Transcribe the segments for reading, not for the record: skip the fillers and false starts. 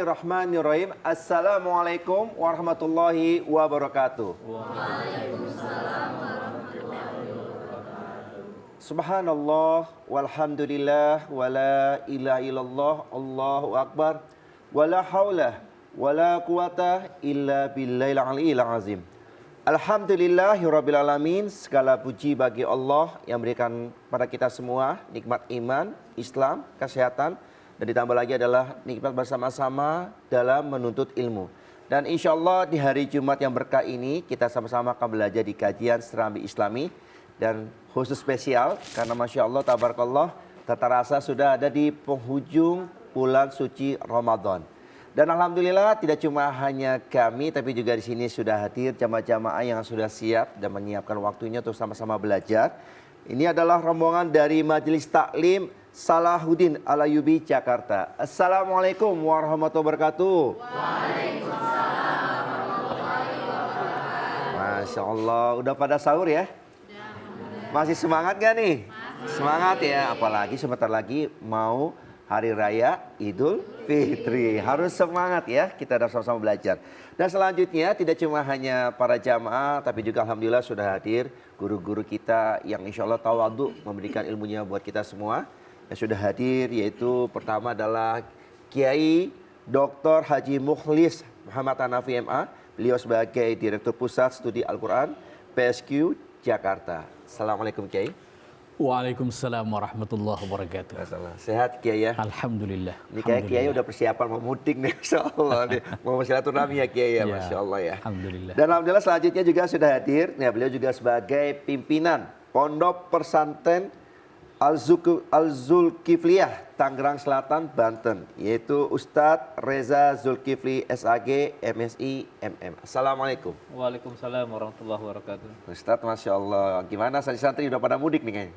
Bismillahirrahmanirrahim. Assalamualaikum warahmatullahi wabarakatuh. Subhanallah walhamdulillah wala ilaha illallah Allahu akbar wala haula wala quwata illa billahil aliyil azim. Alhamdulillahirabbil alamin. Segala puji bagi Allah yang memberikan pada kita semua nikmat iman, Islam, kesehatan, dan ditambah lagi adalah nikmat bersama-sama dalam menuntut ilmu. Dan insya Allah di hari Jumat yang berkah ini kita sama-sama akan belajar di kajian Serambi Islami. Dan khusus spesial karena Masya Allah tabarakallah tak terasa sudah ada di penghujung bulan suci Ramadan. Dan alhamdulillah tidak cuma hanya kami tapi juga di sini sudah hadir jamaah-jamaah yang sudah siap dan menyiapkan waktunya untuk sama-sama belajar. Ini adalah rombongan dari Majelis Taklim Salahuddin Al-Ayyubi Jakarta. Assalamualaikum warahmatullahi wabarakatuh. Waalaikumsalam warahmatullahi wabarakatuh. Masya Allah, udah pada sahur ya? Masih semangat gak nih? Masih. Semangat ya, apalagi sebentar lagi mau Hari Raya Idul Fitri. Harus semangat ya, kita harus sama-sama belajar. Dan selanjutnya tidak cuma hanya para jamaah, tapi juga alhamdulillah sudah hadir guru-guru kita yang insya Allah tawadhu memberikan ilmunya buat kita semua. Yang sudah hadir yaitu pertama adalah Kiai Dr. Haji Mukhlis Muhammad Hanafi MA. Beliau sebagai Direktur Pusat Studi Al-Quran PSQ Jakarta. Assalamualaikum Kiai. Waalaikumsalam warahmatullahi wabarakatuh. Sehat Kiai ya? Alhamdulillah. Ini kayak Kiai udah persiapan mau mudik nih, Masya Allah nih. Mau silaturahmi ya Kiai ya, Masya Allah ya. Alhamdulillah. Dan alhamdulillah selanjutnya juga sudah hadir. Nah, beliau juga sebagai pimpinan Pondok Pesantren Al-Zulkifliyah Tangerang Selatan, Banten, yaitu Ustadz Reza Zulkifli SAG MSI MM. Assalamualaikum. Waalaikumsalam warahmatullahi wabarakatuh. Ustadz, Masya Allah. Gimana santri-santri udah pada mudik nih kayaknya?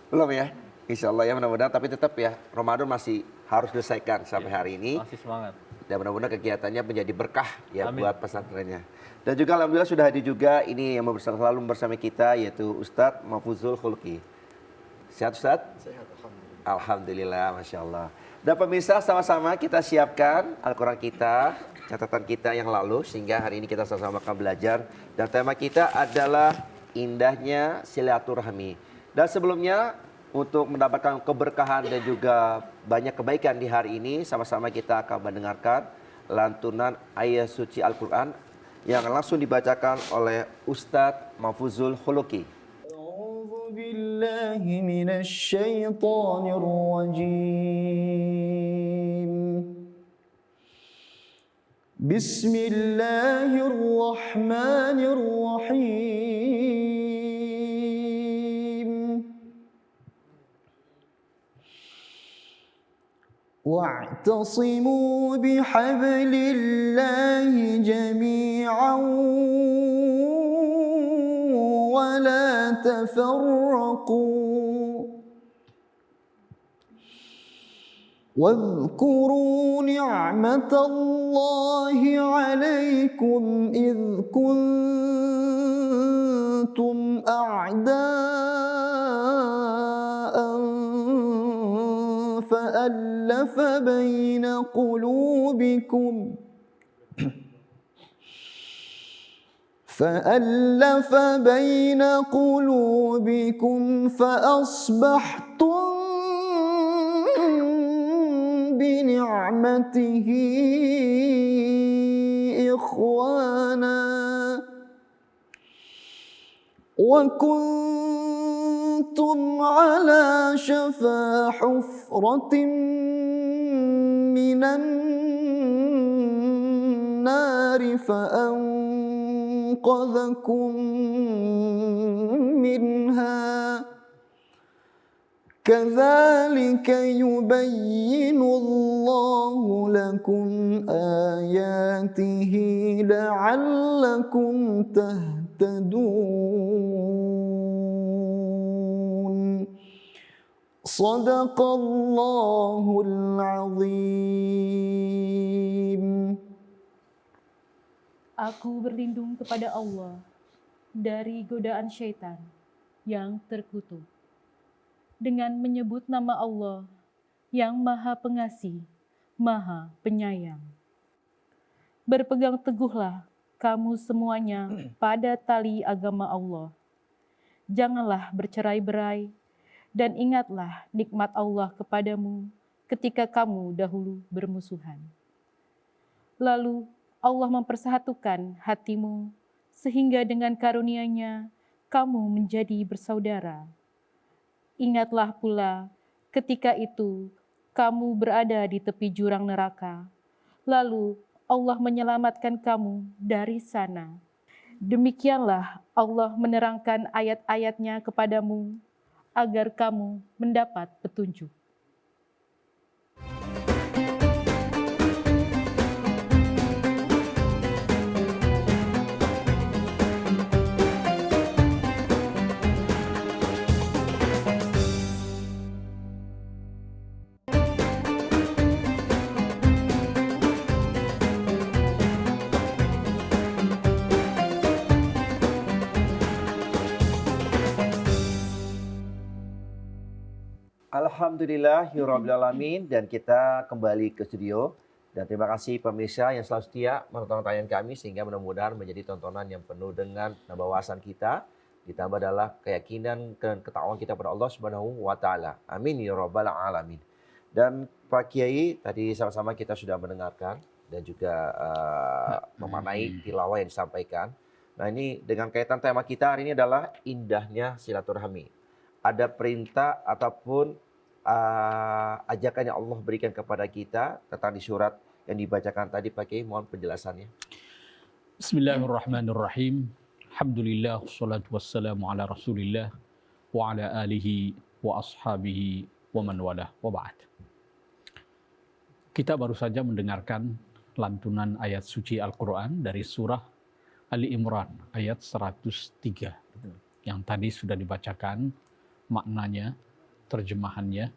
Belum ya? Insya Allah ya, mudah-mudahan. Tapi tetap ya, Ramadan masih harus diselesaikan sampai hari ini. Masih semangat. Dan mudah-mudahan kegiatannya menjadi berkah ya. Amin. Buat pesantrennya. Dan juga alhamdulillah sudah hadir juga ini yang selalu bersama kita yaitu Ustadz Mahfuzul Khuluqi. Sehat Ustadz? Sehat, alhamdulillah. Alhamdulillah, Masya Allah. Dan pemirsa sama-sama kita siapkan Al-Quran kita, catatan kita yang lalu sehingga hari ini kita sama-sama akan belajar. Dan tema kita adalah indahnya silaturahmi. Dan sebelumnya untuk mendapatkan keberkahan dan juga banyak kebaikan di hari ini, sama-sama kita akan mendengarkan lantunan ayat suci Al-Quran yang langsung dibacakan oleh Ustadz Mahfuzul Khuluqi. أعوذ بالله من الشيطان الرجيم بسم الله الرحمن الرحيم واعتصموا بحبل الله جميعا ولا تفرقوا واذكروا نعمة الله عليكم إذ كنتم أعداء فألف بين قلوبكم فأصبحتم بنعمته إخوانا وكنتم على شفا حفرة من النار فأنقذكم منها كذلك يبين الله لكم آياته لعلكم تهتدون صدق الله العظيم. Aku berlindung kepada Allah dari godaan syaitan yang terkutuk dengan menyebut nama Allah yang Maha Pengasih, Maha Penyayang. Berpegang teguhlah kamu semuanya pada tali agama Allah. Janganlah bercerai-berai, dan ingatlah nikmat Allah kepadamu ketika kamu dahulu bermusuhan. Lalu Allah mempersatukan hatimu, sehingga dengan karunia-Nya kamu menjadi bersaudara. Ingatlah pula ketika itu kamu berada di tepi jurang neraka, lalu Allah menyelamatkan kamu dari sana. Demikianlah Allah menerangkan ayat-ayat-Nya kepadamu, agar kamu mendapat petunjuk. Alhamdulillahirrabbilalamin, dan kita kembali ke studio. Dan terima kasih pemirsa yang selalu setia menonton tayangan kami, sehingga mudah-mudahan menjadi tontonan yang penuh dengan wawasan kita, ditambah adalah keyakinan dan ketakwaan kita pada Allah Subhanahu wa taala. Amin ya rabbal alamin. Dan Pak Kiai, tadi sama-sama kita sudah mendengarkan dan juga memaknai tilawah yang disampaikan. Nah, ini dengan kaitan tema kita hari ini adalah indahnya silaturahmi. Ada perintah ataupun ajakan yang Allah berikan kepada kita tentang di surat yang dibacakan tadi, Pak Kiai, mohon penjelasannya. Bismillahirrahmanirrahim. Alhamdulillah, wassalatu wassalamu ala rasulillah wa ala alihi wa ashabihi wa man walah wa ba'd. Kita baru saja mendengarkan lantunan ayat suci Al-Quran dari surah Ali Imran ayat 103 yang tadi sudah dibacakan maknanya, terjemahannya,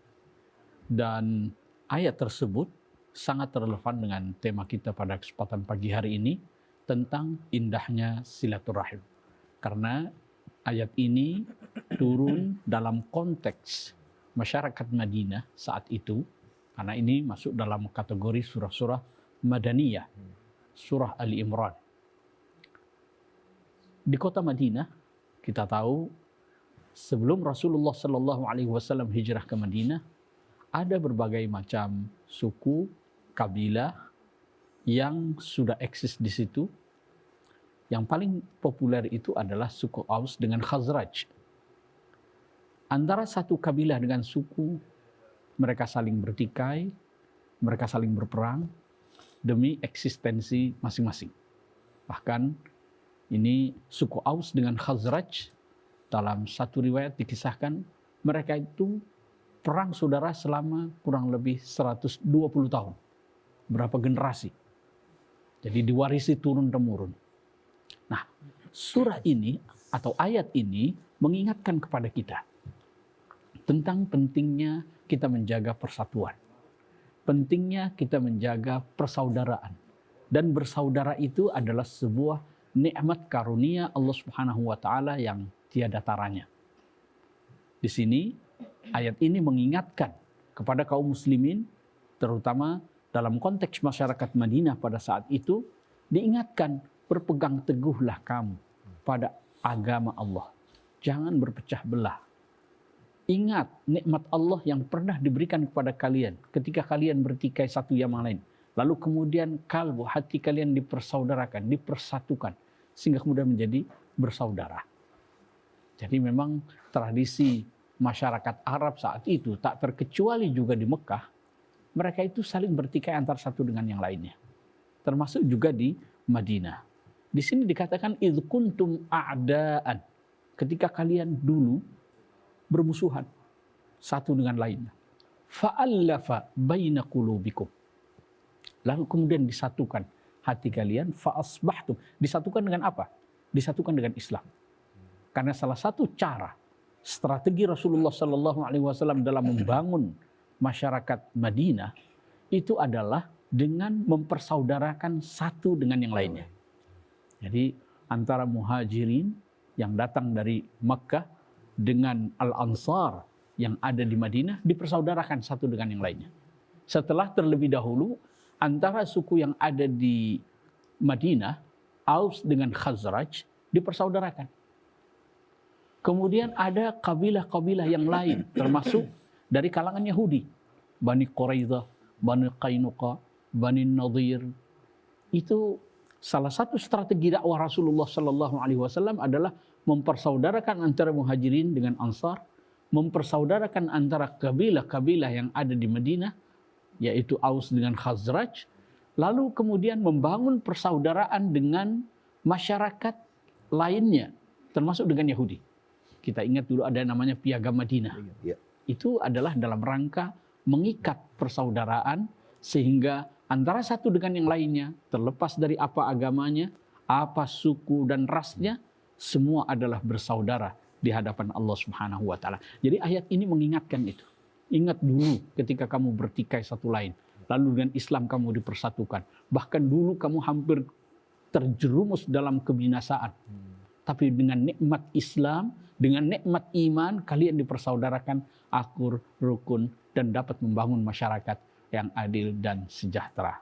dan ayat tersebut sangat relevan dengan tema kita pada kesempatan pagi hari ini tentang indahnya silaturahim. Karena ayat ini turun dalam konteks masyarakat Madinah saat itu, karena ini masuk dalam kategori surah-surah Madaniyah, surah Ali Imran. Di kota Madinah, kita tahu sebelum Rasulullah SAW hijrah ke Madinah, ada berbagai macam suku, kabilah yang sudah eksis di situ. Yang paling populer itu adalah suku Aus dengan Khazraj. Antara satu kabilah dengan suku, mereka saling bertikai, mereka saling berperang demi eksistensi masing-masing. Bahkan ini suku Aus dengan Khazraj, dalam satu riwayat dikisahkan mereka itu perang saudara selama kurang lebih 120 tahun. Berapa generasi. Jadi diwarisi turun-temurun. Nah, surah ini atau ayat ini mengingatkan kepada kita tentang pentingnya kita menjaga persatuan. Pentingnya kita menjaga persaudaraan. Dan bersaudara itu adalah sebuah nikmat karunia Allah Subhanahu wa taala yang tiada taranya. Di sini ayat ini mengingatkan kepada kaum muslimin, terutama dalam konteks masyarakat Madinah pada saat itu, diingatkan, berpegang teguhlah kamu pada agama Allah. Jangan berpecah belah. Ingat nikmat Allah yang pernah diberikan kepada kalian ketika kalian bertikai satu sama lain. Lalu kemudian kalbu, hati kalian dipersaudarakan, dipersatukan, sehingga kemudian menjadi bersaudara. Jadi memang tradisi masyarakat Arab saat itu, tak terkecuali juga di Mekah, mereka itu saling bertikai antara satu dengan yang lainnya. Termasuk juga di Madinah. Di sini dikatakan idh kuntum a'daan, ketika kalian dulu bermusuhan satu dengan lainnya. Fa'allafa baina qulubikum. Lalu kemudian disatukan hati kalian, fa'asbahtum. Disatukan dengan apa? Disatukan dengan Islam. Karena salah satu cara strategi Rasulullah SAW dalam membangun masyarakat Madinah itu adalah dengan mempersaudarakan satu dengan yang lainnya. Jadi antara muhajirin yang datang dari Makkah dengan Al-Ansar yang ada di Madinah dipersaudarakan satu dengan yang lainnya. setelah terlebih dahulu antara suku yang ada di Madinah, Aus dengan Khazraj, dipersaudarakan. Kemudian ada kabilah-kabilah yang lain, termasuk dari kalangan Yahudi. Bani Quraidah, Bani Qainuqa, Bani Nadir. Itu salah satu strategi dakwah Rasulullah Sallallahu Alaihi Wasallam adalah mempersaudarakan antara Muhajirin dengan Ansar, mempersaudarakan antara kabilah-kabilah yang ada di Madinah, yaitu Aus dengan Khazraj, lalu kemudian membangun persaudaraan dengan masyarakat lainnya, termasuk dengan Yahudi. Kita ingat dulu ada namanya Piagam Madinah. Ya. Itu adalah dalam rangka mengikat persaudaraan sehingga antara satu dengan yang lainnya, terlepas dari apa agamanya, apa suku dan rasnya, semua adalah bersaudara di hadapan Allah Subhanahu wa taala. Jadi ayat ini mengingatkan itu. Ingat dulu ketika kamu bertikai satu lain, lalu dengan Islam kamu dipersatukan. Bahkan dulu kamu hampir terjerumus dalam kebinasaan. Tapi dengan nikmat Islam, dengan nikmat iman, kalian dipersaudarakan, akur, rukun, dan dapat membangun masyarakat yang adil dan sejahtera.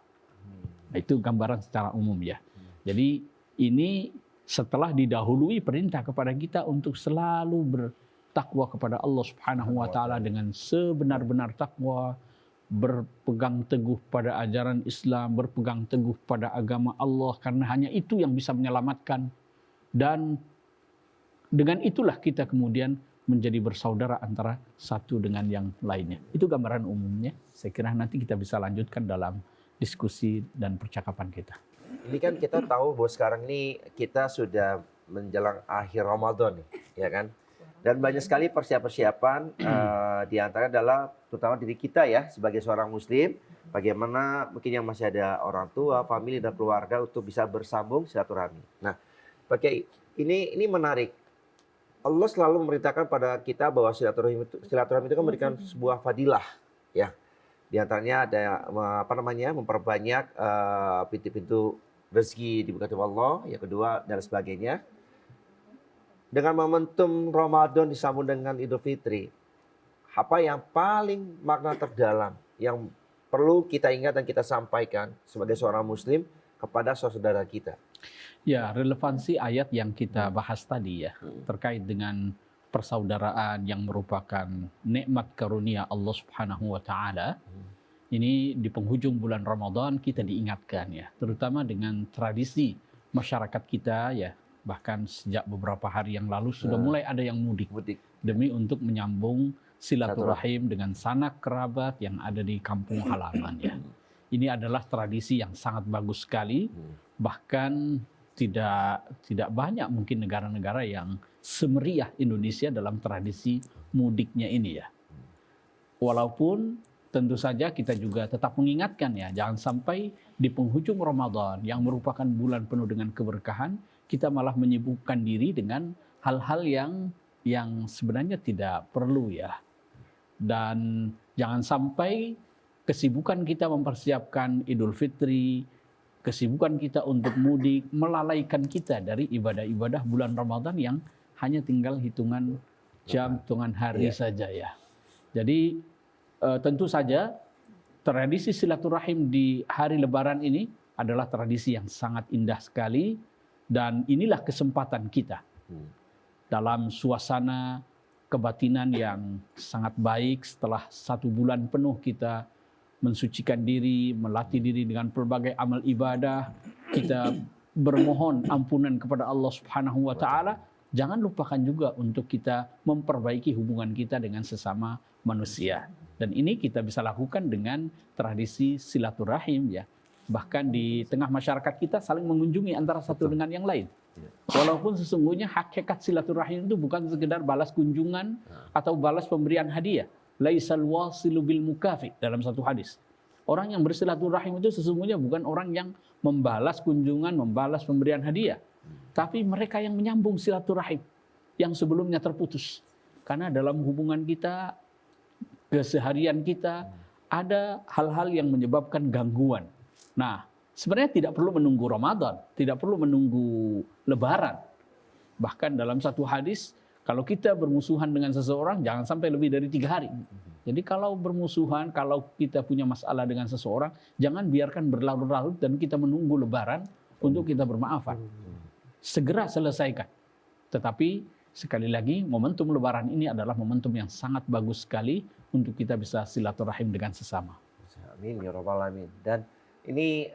Nah, itu gambaran secara umum ya. Jadi ini setelah didahului perintah kepada kita untuk selalu bertakwa kepada Allah Subhanahu wa taala dengan sebenar-benar takwa, berpegang teguh pada ajaran Islam, berpegang teguh pada agama Allah karena hanya itu yang bisa menyelamatkan. Dan dengan itulah kita kemudian menjadi bersaudara antara satu dengan yang lainnya. Itu gambaran umumnya. Saya kira nanti kita bisa lanjutkan dalam diskusi dan percakapan kita. Ini kan kita tahu bahwa sekarang ini kita sudah menjelang akhir Ramadan, ya kan? Dan banyak sekali persiapan di antara adalah terutama diri kita ya sebagai seorang Muslim, bagaimana mungkin yang masih ada orang tua, famili dan keluarga untuk bisa bersambung silaturahmi. Nah, pakai ini menarik. Allah selalu memerintahkan pada kita bahwa silaturahmi itu kan memberikan sebuah fadilah, ya. Di antaranya ada memperbanyak pintu-pintu rezeki dibukakan Allah, yang kedua dan sebagainya. Dengan momentum Ramadan disambung dengan Idul Fitri, apa yang paling makna terdalam yang perlu kita ingat dan kita sampaikan sebagai seorang Muslim kepada saudara kita? Ya, relevansi ayat yang kita bahas tadi ya, terkait dengan persaudaraan yang merupakan nikmat karunia Allah Subhanahu wa taala. Ini di penghujung bulan Ramadan kita diingatkan ya, terutama dengan tradisi masyarakat kita ya, bahkan sejak beberapa hari yang lalu sudah mulai ada yang mudik demi untuk menyambung silaturahim dengan sanak kerabat yang ada di kampung halaman ya. Ini adalah tradisi yang sangat bagus sekali, bahkan tidak banyak mungkin negara-negara yang semeriah Indonesia dalam tradisi mudiknya ini ya. Walaupun tentu saja kita juga tetap mengingatkan ya, jangan sampai di penghujung Ramadan yang merupakan bulan penuh dengan keberkahan, kita malah menyibukkan diri dengan hal-hal yang sebenarnya tidak perlu ya. Dan jangan sampai kesibukan kita mempersiapkan Idul Fitri, kesibukan kita untuk mudik melalaikan kita dari ibadah-ibadah bulan Ramadan yang hanya tinggal hitungan jam, hitungan hari saja ya. Jadi tentu saja tradisi silaturahim di hari Lebaran ini adalah tradisi yang sangat indah sekali dan inilah kesempatan kita dalam suasana kebatinan yang sangat baik setelah 1 bulan penuh kita mensucikan diri, melatih diri dengan berbagai amal ibadah, kita bermohon ampunan kepada Allah Subhanahu wa taala. Jangan lupakan juga untuk kita memperbaiki hubungan kita dengan sesama manusia. Dan ini kita bisa lakukan dengan tradisi silaturahim ya. Bahkan di tengah masyarakat kita saling mengunjungi antara satu dengan yang lain. Walaupun sesungguhnya hakikat silaturahim itu bukan sekedar balas kunjungan atau balas pemberian hadiah. Laisal wasilu bil mukafi dalam satu hadis. Orang yang bersilaturahim itu sesungguhnya bukan orang yang membalas kunjungan, membalas pemberian hadiah. Tapi mereka yang menyambung silaturahim yang sebelumnya terputus. Karena dalam hubungan kita, keseharian kita, ada hal-hal yang menyebabkan gangguan. Nah, sebenarnya tidak perlu menunggu Ramadan, tidak perlu menunggu Lebaran. Bahkan dalam satu hadis, kalau kita bermusuhan dengan seseorang, jangan sampai lebih dari 3 hari. Jadi kalau bermusuhan, kalau kita punya masalah dengan seseorang, jangan biarkan berlarut-larut dan kita menunggu Lebaran untuk kita bermaafan. Segera selesaikan. Tetapi sekali lagi momentum Lebaran ini adalah momentum yang sangat bagus sekali untuk kita bisa silaturahim dengan sesama. Amin ya rabbal alamin. Dan ini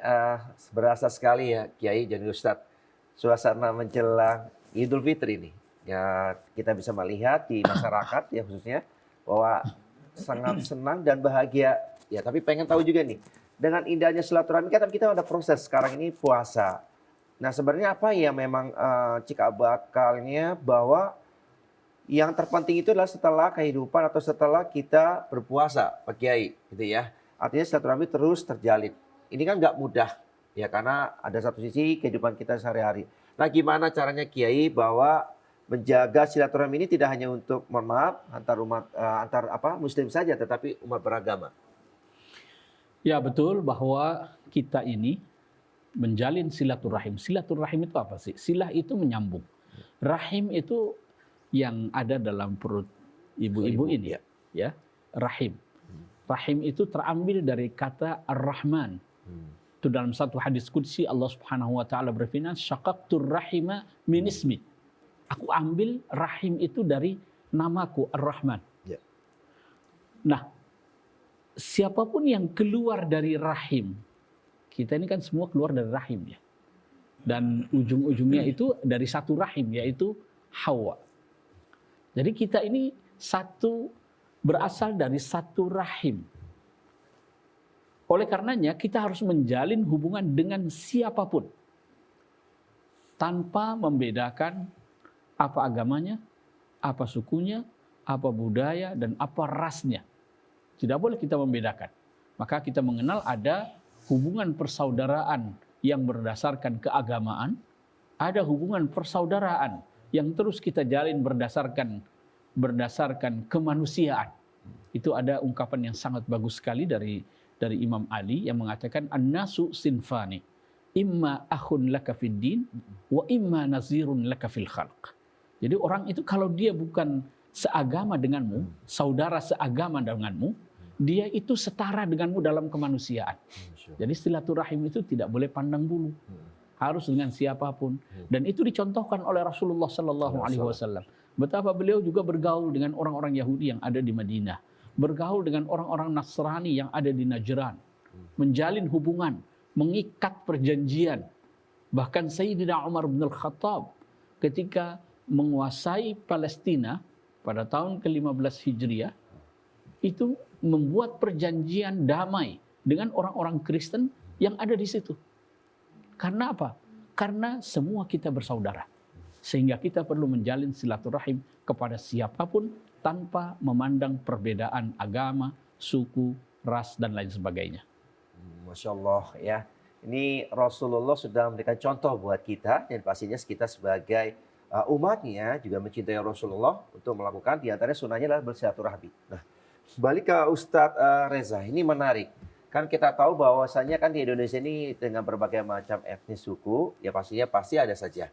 berasa sekali ya Kiai dan Ustadz, suasana menjelang Idul Fitri ini. Ya, kita bisa melihat di masyarakat ya khususnya bahwa sangat senang dan bahagia. Ya, tapi pengen tahu juga nih, dengan indahnya silaturahmi kan kita ada proses sekarang ini puasa. Nah, sebenarnya apa yang memang cikal bakalnya bahwa yang terpenting itu adalah setelah kehidupan atau setelah kita berpuasa, Pak Kiai, gitu ya. Artinya silaturahmi terus terjalin. Ini kan nggak mudah, ya karena ada satu sisi kehidupan kita sehari-hari. Nah, gimana caranya Kiai bahwa menjaga silaturahmi ini tidak hanya untuk mohon maaf antar umat muslim saja, tetapi umat beragama. Ya betul bahwa kita ini menjalin silaturahim. Silaturahim itu apa sih? Silah itu menyambung. Rahim itu yang ada dalam perut ibu-ibu ini ya. Rahim. Rahim itu terambil dari kata Ar-Rahman. Itu dalam satu hadis qudsi Allah Subhanahu wa taala berfirman, "Syaqaqtur rahima min ismi." Aku ambil rahim itu dari namaku Ar-Rahman. Ya. Nah, siapapun yang keluar dari rahim, kita ini kan semua keluar dari rahim ya. Dan ujung-ujungnya itu dari satu rahim, yaitu Hawa. Jadi kita ini berasal dari satu rahim. Oleh karenanya kita harus menjalin hubungan dengan siapapun. Tanpa membedakan apa agamanya, apa sukunya, apa budaya, dan apa rasnya. Tidak boleh kita membedakan. Maka kita mengenal ada hubungan persaudaraan yang berdasarkan keagamaan, ada hubungan persaudaraan yang terus kita jalin berdasarkan kemanusiaan. Itu ada ungkapan yang sangat bagus sekali dari Imam Ali yang mengatakan an-nasu sinfani, imma akhun laka fid din wa imma nazirun laka fil khalq. Jadi orang itu kalau dia bukan seagama denganmu, saudara seagama denganmu, dia itu setara denganmu dalam kemanusiaan. Jadi silaturahim itu tidak boleh pandang bulu. Harus dengan siapapun. Dan itu dicontohkan oleh Rasulullah sallallahu alaihi wasallam. Betapa beliau juga bergaul dengan orang-orang Yahudi yang ada di Madinah. Bergaul dengan orang-orang Nasrani yang ada di Najran. Menjalin hubungan, mengikat perjanjian. Bahkan Sayyidina Umar bin Al-Khattab ketika menguasai Palestina pada tahun ke-15 Hijriah, itu membuat perjanjian damai dengan orang-orang Kristen yang ada di situ. Karena apa? Karena semua kita bersaudara. Sehingga kita perlu menjalin silaturahim kepada siapapun tanpa memandang perbedaan agama, suku, ras, dan lain sebagainya. Masya Allah ya. Ini Rasulullah sudah memberikan contoh buat kita, dan pastinya kita sebagai umatnya juga mencintai Rasulullah untuk melakukan diantaranya sunnahnya adalah bersilaturahmi. Nah, balik ke Ustadz Reza, ini menarik. Kan kita tahu bahwasanya kan di Indonesia ini dengan berbagai macam etnis suku, ya pastinya pasti ada saja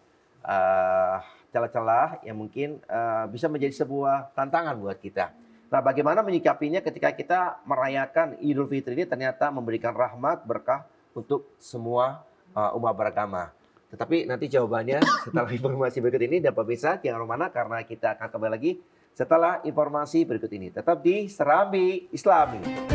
celah-celah yang mungkin bisa menjadi sebuah tantangan buat kita. Nah, bagaimana menyikapinya ketika kita merayakan Idul Fitri ini ternyata memberikan rahmat, berkah untuk semua umat beragama. Tetapi nanti jawabannya setelah informasi berikut ini. Dan pemirsa jangan kemana karena kita akan kembali lagi setelah informasi berikut ini. Tetap di Serambi Islami.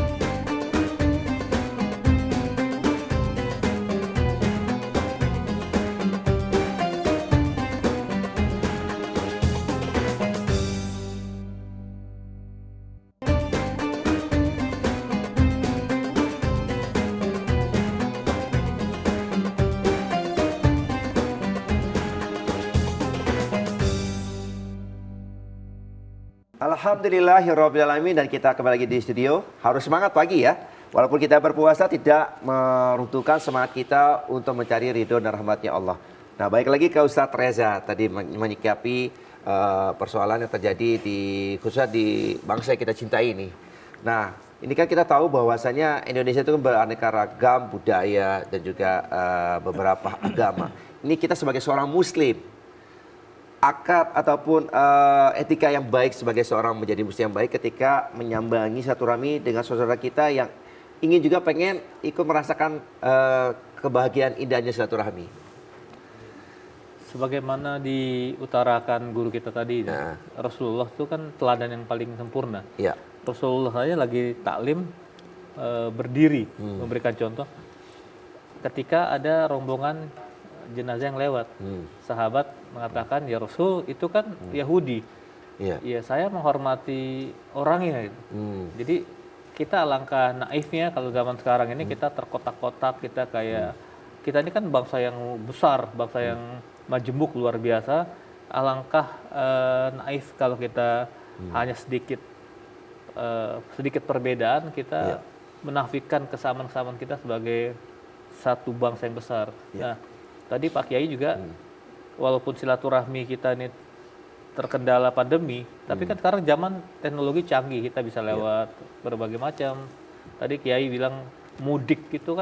Alhamdulillahirrabbilalamin, dan kita kembali lagi di studio. Harus semangat pagi ya. Walaupun kita berpuasa tidak meruntuhkan semangat kita untuk mencari ridho dan rahmatnya Allah. Nah, baik lagi ke Ustadz Reza tadi menyikapi persoalan yang terjadi khususnya di bangsa yang kita cintai ini. Nah, ini kan kita tahu bahwasanya Indonesia itu beraneka ragam budaya dan juga beberapa agama. Ini kita sebagai seorang muslim, akad ataupun etika yang baik sebagai seorang menjadi muslim yang baik ketika menyambangi silaturahmi dengan saudara kita yang ingin juga pengen ikut merasakan kebahagiaan indahnya silaturahmi? Sebagaimana diutarakan guru kita tadi, Rasulullah itu kan teladan yang paling sempurna. Ya. Rasulullah saja lagi taklim berdiri memberikan contoh. Ketika ada rombongan jenazah yang lewat, sahabat mengatakan, ya Rasul itu kan Yahudi. Ya saya menghormati orangnya. Jadi kita alangkah naifnya kalau zaman sekarang ini kita terkotak-kotak, kita kayak kita ini kan bangsa yang besar, bangsa yang majemuk luar biasa. Alangkah naif kalau kita hanya sedikit perbedaan kita menafikan kesamaan-kesamaan kita sebagai satu bangsa yang besar. Nah, tadi Pak Kiai juga walaupun silaturahmi kita ini terkendala pandemi, tapi kan sekarang zaman teknologi canggih, kita bisa lewat berbagai macam. Tadi Kiai bilang mudik itu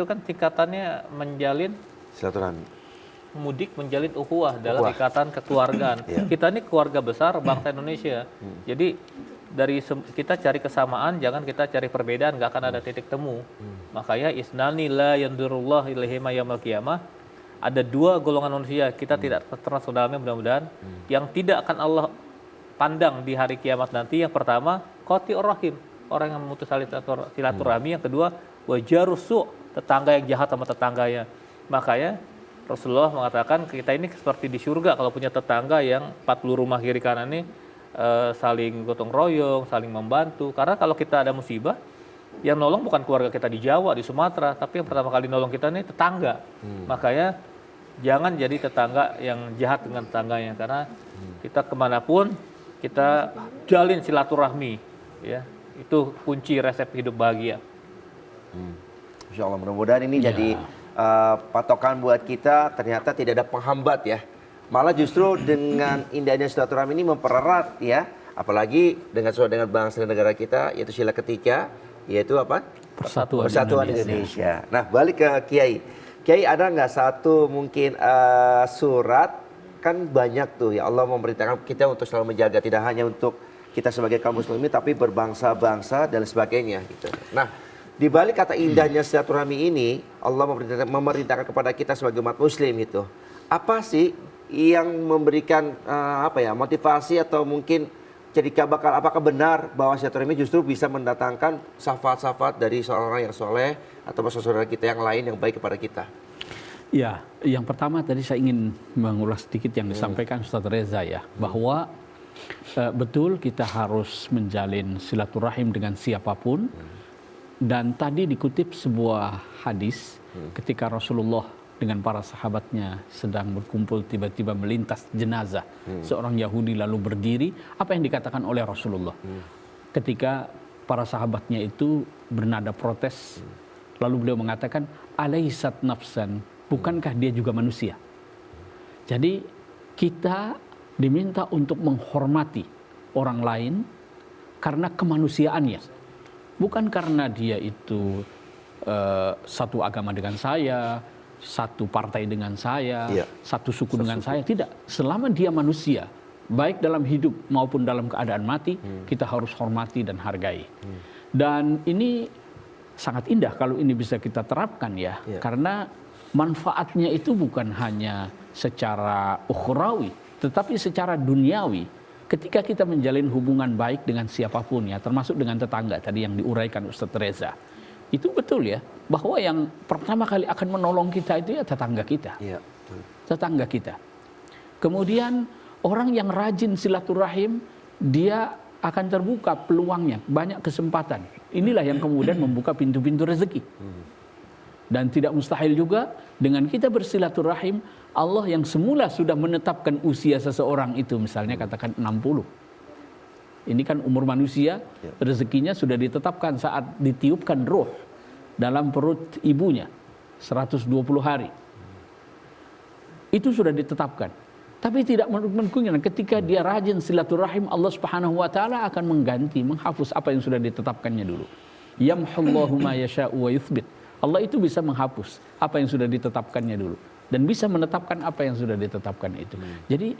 kan tingkatannya menjalin Silaturahmi. mudik menjalin ukhuwah dalam ikatan kekeluargaan. Kita ini keluarga besar bangsa Indonesia. Jadi kita cari kesamaan, jangan kita cari perbedaan, nggak akan ada titik temu. Makanya isnani la yandurullah ilaihima yaumil qiyamah. Ada dua golongan manusia, kita tidak termasuk dalamnya mudah-mudahan, yang tidak akan Allah pandang di hari kiamat nanti. Yang pertama, qati'ur rahim, orang yang memutus silaturahmi. Yang kedua, wajarusu, tetangga yang jahat sama tetangganya. Makanya Rasulullah mengatakan kita ini seperti di surga kalau punya tetangga yang 40 rumah kiri kanan ini saling gotong royong, saling membantu. Karena kalau kita ada musibah, yang nolong bukan keluarga kita di Jawa, di Sumatera, tapi yang pertama kali nolong kita ini tetangga. Makanya jangan jadi tetangga yang jahat dengan tetangganya, karena kita kemanapun kita jalin silaturahmi, ya itu kunci resep hidup bahagia. Insya Allah, mudah-mudahan ini jadi patokan buat kita, ternyata tidak ada penghambat ya. Malah justru dengan indahnya silaturahmi ini mempererat ya, apalagi dengan bangsa dan negara kita, yaitu sila ketiga, yaitu apa? Persatuan Indonesia. Nah, balik ke Kiai. Kiai, ada nggak satu mungkin surat, kan banyak tuh ya Allah memerintahkan kita untuk selalu menjaga, tidak hanya untuk kita sebagai kaum muslimin tapi berbangsa-bangsa dan sebagainya gitu. Nah, di balik kata indahnya silaturahmi ini, Allah memerintahkan kepada kita sebagai umat muslim itu. Apa sih yang memberikan motivasi atau mungkin jadi apakah benar bahwa silaturahmi justru bisa mendatangkan syafaat-syafaat dari seorang yang soleh atau saudara kita yang lain yang baik kepada kita? Ya, yang pertama tadi saya ingin mengulas sedikit yang disampaikan Ustaz Reza ya, bahwa betul kita harus menjalin silaturahim dengan siapapun. Dan tadi dikutip sebuah hadis ketika Rasulullah dengan para sahabatnya sedang berkumpul, tiba-tiba melintas jenazah seorang Yahudi lalu berdiri. Apa yang dikatakan oleh Rasulullah? Ketika para sahabatnya itu bernada protes, lalu beliau mengatakan, alaisat nafsan, bukankah dia juga manusia? Jadi kita diminta untuk menghormati orang lain karena kemanusiaannya. Bukan karena dia itu satu agama dengan saya, satu partai dengan saya, satu suku dengan saya. Tidak, selama dia manusia, baik dalam hidup maupun dalam keadaan mati, kita harus hormati dan hargai. Dan ini sangat indah kalau ini bisa kita terapkan ya. Karena manfaatnya itu bukan hanya secara ukhrawi, tetapi secara duniawi. Ketika kita menjalin hubungan baik dengan siapapun ya, termasuk dengan tetangga tadi yang diuraikan Ustaz Reza, itu betul ya, bahwa yang pertama kali akan menolong kita itu ya tetangga kita. Tetangga kita. Kemudian orang yang rajin silaturahim, dia akan terbuka peluangnya, banyak kesempatan. Inilah yang kemudian membuka pintu-pintu rezeki. Dan tidak mustahil juga dengan kita bersilaturahim, Allah yang semula sudah menetapkan usia seseorang itu, misalnya katakan 60. Ini kan umur manusia, rezekinya sudah ditetapkan saat ditiupkan ruh dalam perut ibunya, 120 hari. Itu sudah ditetapkan. Tapi tidak mungkin ketika dia rajin silaturahim, Allah Subhanahu wa taala akan mengganti, menghapus apa yang sudah ditetapkannya dulu. Yamhullahu ma yasha'u wa yuthbit. Allah itu bisa menghapus apa yang sudah ditetapkannya dulu. dan bisa menetapkan apa yang sudah ditetapkan itu. Jadi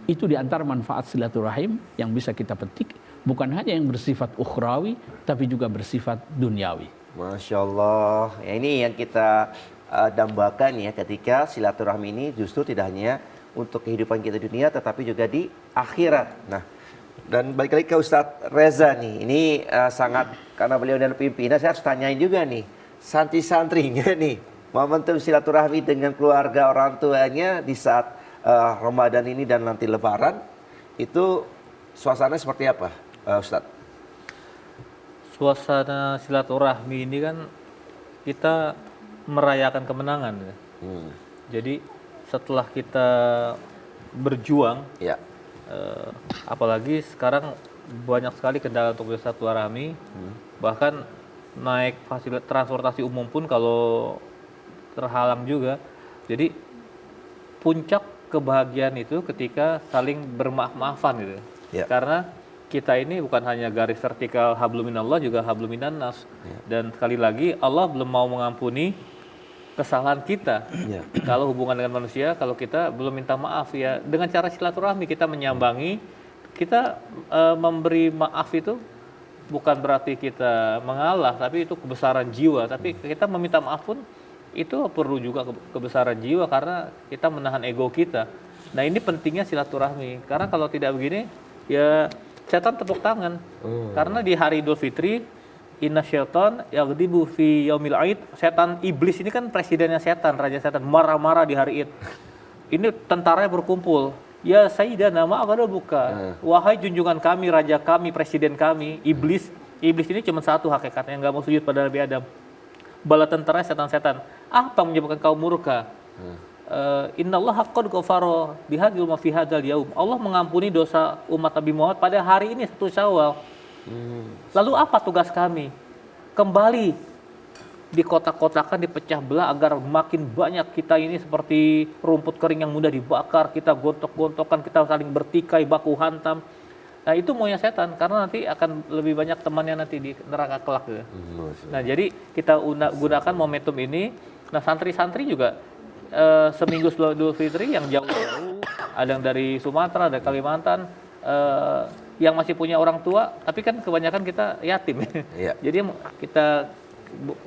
itu di antara manfaat silaturahim yang bisa kita petik, bukan hanya yang bersifat ukhrawi tapi juga bersifat duniawi. Masya Allah. Ya, ini yang kita dambakan ya, ketika silaturahmi ini justru tidak hanya untuk kehidupan kita di dunia tetapi juga di akhirat. Nah, dan balik lagi ke Ustadz Reza nih, ini sangat, karena beliau adalah pimpinan, saya harus tanyain juga nih, santri-santrinya nih, momentum silaturahmi dengan keluarga orang tuanya di saat Ramadan ini dan nanti Lebaran, itu suasana seperti apa, Ustadz? Suasana silaturahmi ini kan kita merayakan kemenangan ya. Jadi setelah kita berjuang, Ya. apalagi sekarang banyak sekali kendala untuk bersilaturahmi, bahkan naik fasilitas transportasi umum pun kalau terhalang juga. Jadi puncak kebahagiaan itu ketika saling bermaaf-maafan gitu. Ya. Karena kita ini bukan hanya garis vertikal hablum minallah, juga hablum minan nas. Dan sekali lagi Allah belum mau mengampuni kesalahan kita. Ya. Kalau hubungan dengan manusia, kalau kita belum minta maaf ya, dengan cara silaturahmi kita menyambangi, kita memberi maaf itu bukan berarti kita mengalah, tapi itu kebesaran jiwa. Tapi kita meminta maaf pun itu perlu juga kebesaran jiwa, karena kita menahan ego kita. Nah, ini pentingnya silaturahmi, karena kalau tidak begini ya setan tepuk tangan. Karena di hari Idul Fitri, inna syaitan yaghdibu fi yaumil aid, setan iblis ini kan presidennya setan, raja setan, marah-marah di hari Id. Ini tentaranya berkumpul. Ya sayyidana ma'ghadabuka, wahai junjungan kami, raja kami, presiden kami, iblis. Iblis ini cuma satu hakikatnya, nggak mau sujud pada Nabi Adam. Bala tentara setan-setan, apa yang menyebabkan kau murka? Innallaha qad ghafara bihadzal ma fi hadzal yaum. Allah mengampuni dosa umat Nabi Muhammad pada hari ini 1 Syawal. Lalu apa tugas kami? Kembali dikotak-kotakan, dipecah belah agar makin banyak kita ini seperti rumput kering yang mudah dibakar, kita gontok-gontokan, kita saling bertikai, baku hantam. Nah, itu maunya setan, karena nanti akan lebih banyak temannya nanti di neraka kelak ya. Nah, jadi kita gunakan momentum ini. Nah, santri-santri juga seminggu sebelum Idul Fitri yang jauh-jauh, ada yang dari Sumatera, ada Kalimantan, yang masih punya orang tua, tapi kan kebanyakan kita yatim. Iya. Jadi